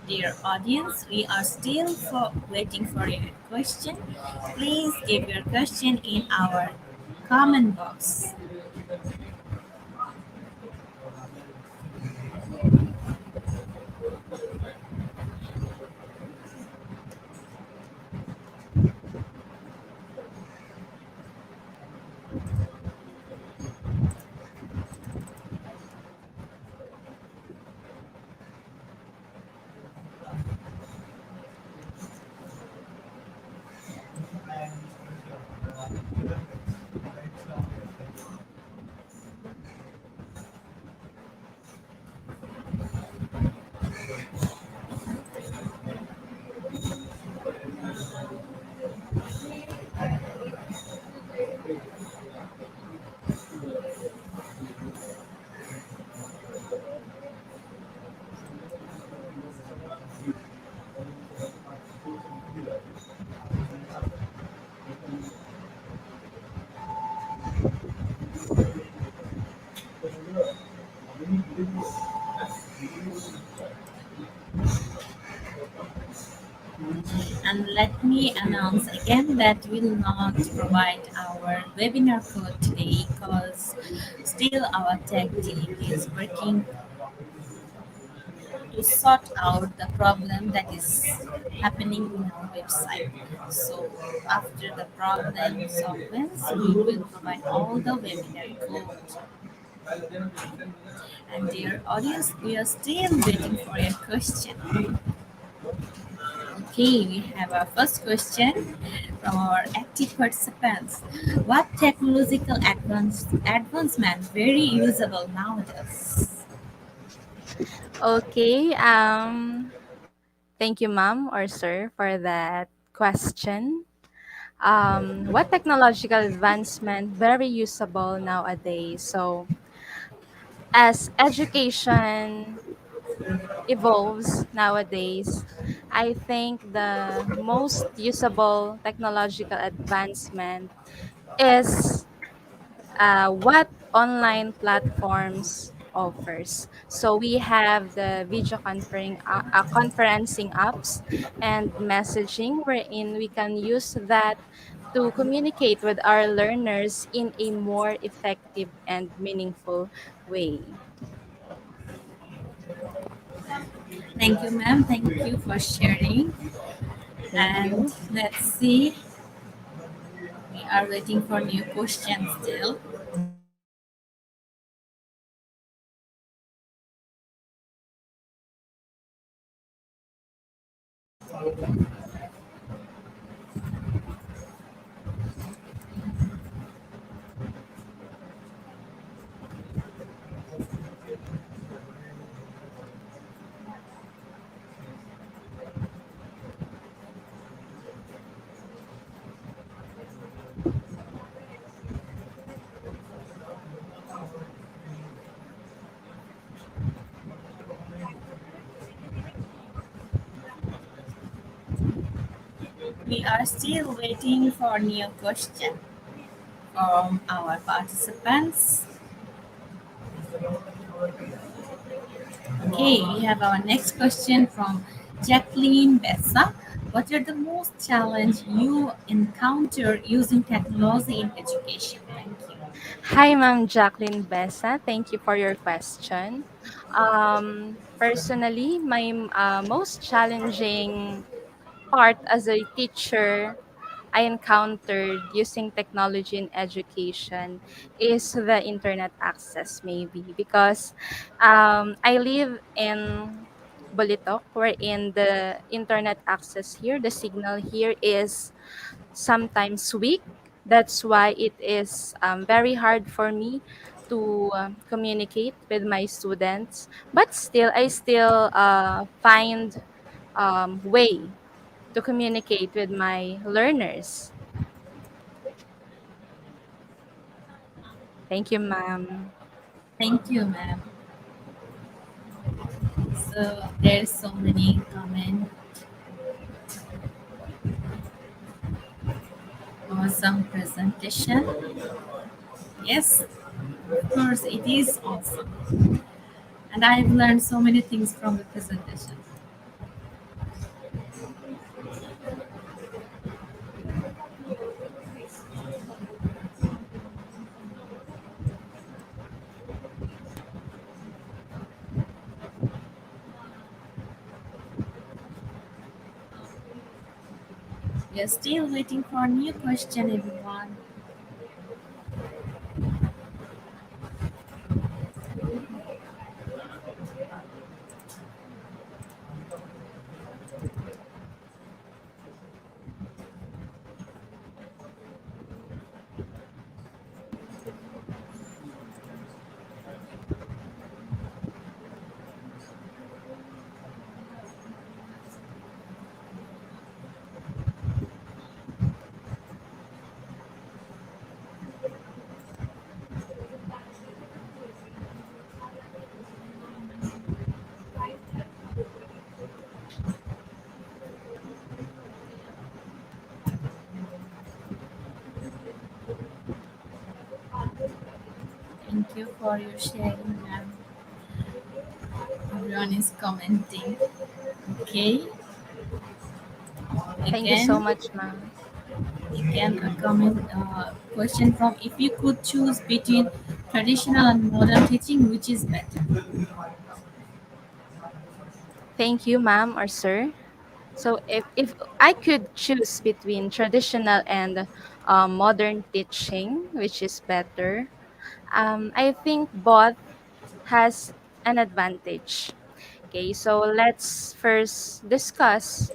Dear audience, we are still waiting for your question. Please give your question in our comment box. And let me announce again that we will not provide our webinar code today because still our tech team is working to sort out the problem that is happening in our website. So after the problem solvents, we will provide all the webinar code. And dear audience, we are still waiting for your question. Okay, we have our first question from our active participants. What technological advancement very usable nowadays? Okay. Thank you, ma'am or sir, for that question. What technological advancement very usable nowadays? So, as education evolves nowadays, I think the most usable technological advancement is what online platforms offers. So we have the conferencing apps and messaging wherein we can use that to communicate with our learners in a more effective and meaningful way. Thank you, ma'am. Thank you for sharing. Thank And you. let's see, we are waiting for new questions still. We are still waiting for new question from our participants. Okay, we have our next question from Jacqueline Bessa. What are the most challenge you encounter using technology in education? Thank you. Hi, Ma'am Jacqueline Bessa. Thank you for your question. Personally, my most challenging part as a teacher I encountered using technology in education is the internet access, maybe because I live in Bolitok, wherein the internet access here, the signal here is sometimes weak. That's why it is very hard for me to communicate with my students. But still, I still find way to communicate with my learners. Thank you, ma'am. Thank you, ma'am. So there's so many comment. Awesome presentation. Yes, of course, it is awesome. And I've learned so many things from the presentation. We are still waiting for a new question, everyone. Thank you for your sharing, ma'am. All everyone is commenting. Okay, Thank you so again, much, ma'am. again a comment question from if you could choose between traditional and modern teaching, which is better? Thank you, ma'am or sir. So if I could choose between traditional and modern teaching, which is better, I think both has an advantage. Okay, so let's first discuss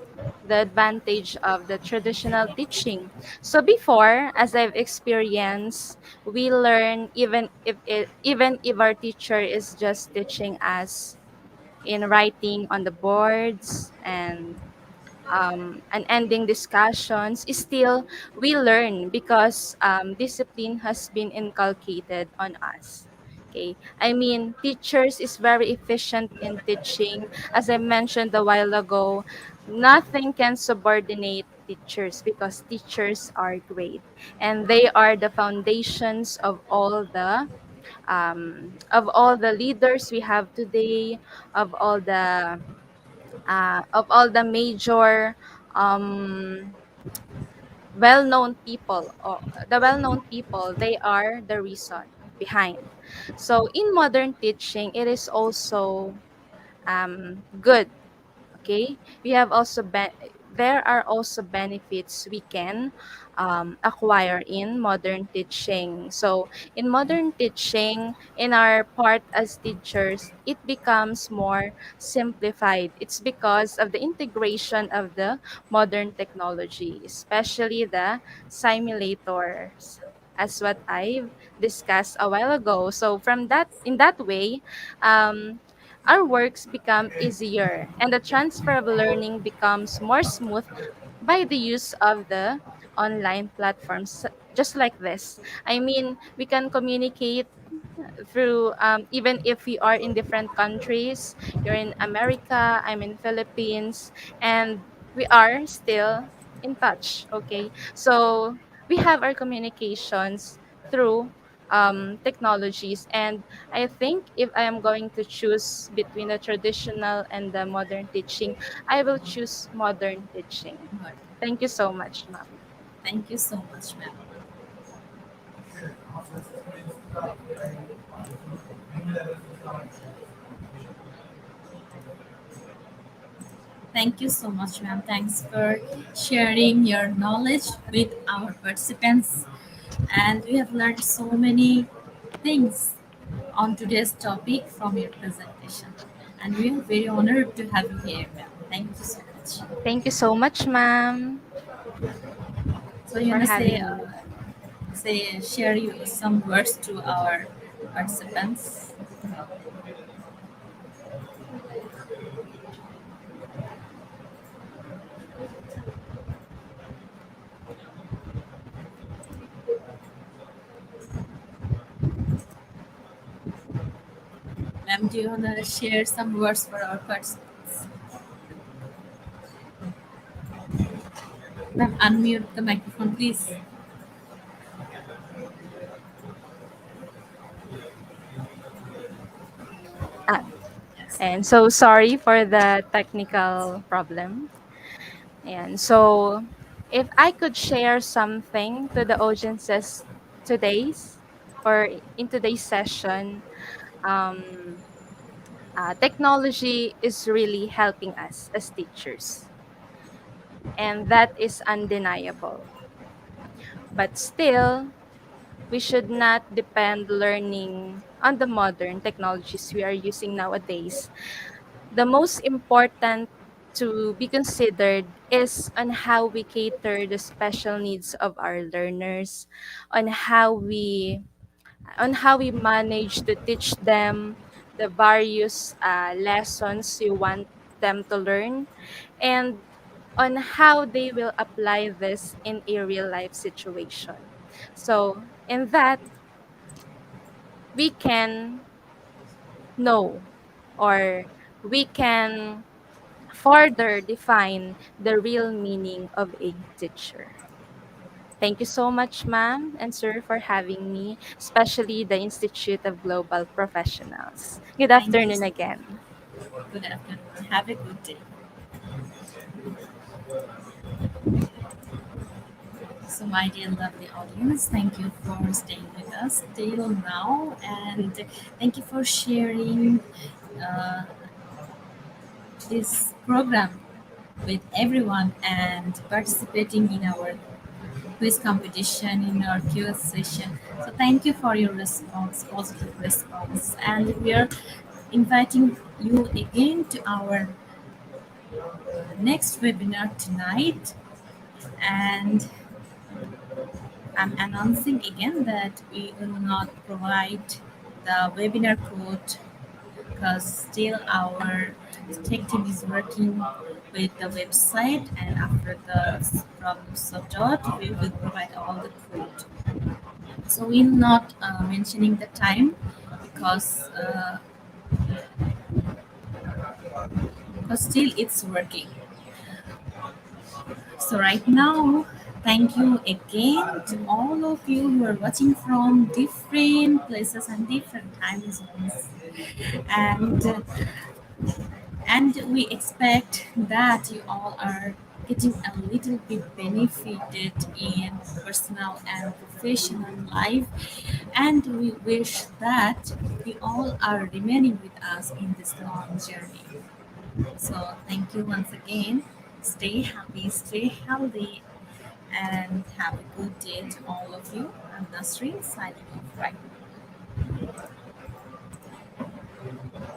the advantage of the traditional teaching. So before, as I've experienced, we learn even if our teacher is just teaching us in writing on the boards and ending discussions, still we learn because discipline has been inculcated on us. Okay, I mean, teachers is very efficient in teaching. As I mentioned a while ago, nothing can subordinate teachers because teachers are great and they are the foundations of all the leaders we have today, of all the major um, well-known people, or the well-known people, they are the reason behind. So in modern teaching, it is also good. Okay, we have also there are also benefits we can acquire in modern teaching. So in modern teaching, in our part as teachers, it becomes more simplified. It's because of the integration of the modern technology, especially the simulators, as what I've discussed a while ago. So from that, in that way, um, our works become easier and the transfer of learning becomes more smooth by the use of the online platforms just like this. I mean, we can communicate through even if we are in different countries. You're in America, I'm in Philippines, and we are still in touch. Okay, so we have our communications through technologies, and I think if I am going to choose between the traditional and the modern teaching, I will choose modern teaching. But Thank you so much, ma'am. thank you so much, ma'am. Thank you so much, ma'am. Thanks for sharing your knowledge with our participants. And we have learned so many things on today's topic from your presentation. And we are very honored to have you here, ma'am. Thank you so much. Thank you so much, ma'am, So you for wanna say, having me. share you some words to our participants. Ma'am, do you wanna share some words for our participants? Ma'am, unmute the microphone, please. Ah, Yes. and so sorry for the technical problem. And so if I could share something to the audiences today's or in today's session, um, technology is really helping us as teachers, and that is undeniable. But still, we should not depend learning on the modern technologies we are using nowadays. The most important to be considered is on how we cater the special needs of our learners, on how we manage to teach them the various lessons you want them to learn, and on how they will apply this in a real life situation. So in that, we can know, or we can further define the real meaning of a teacher. Thank you so much, ma'am and sir, for having me, especially the Institute of Global Professionals. Good Thank you. afternoon again. Good afternoon. Have a good day. So, my dear lovely audience, thank you for staying with us till now, and thank you for sharing uh, this program with everyone and participating in our quiz competition, in our Q&A session. So, thank you for your response, positive response, and we are inviting you again to our next webinar tonight. And I'm announcing again that we will not provide the webinar code because still our tech team is working with the website, and after the problem sorted out, we will provide all the code. So we're not mentioning the time because still it's working. So right now, thank you again to all of you who are watching from different places and different time zones. And we expect that you all are getting a little bit benefited in personal and professional life, and we wish that you all are remaining with us in this long journey. So thank you once again. Stay happy, stay healthy, and have a good day to all of you. I'm Nasreen signing off right now.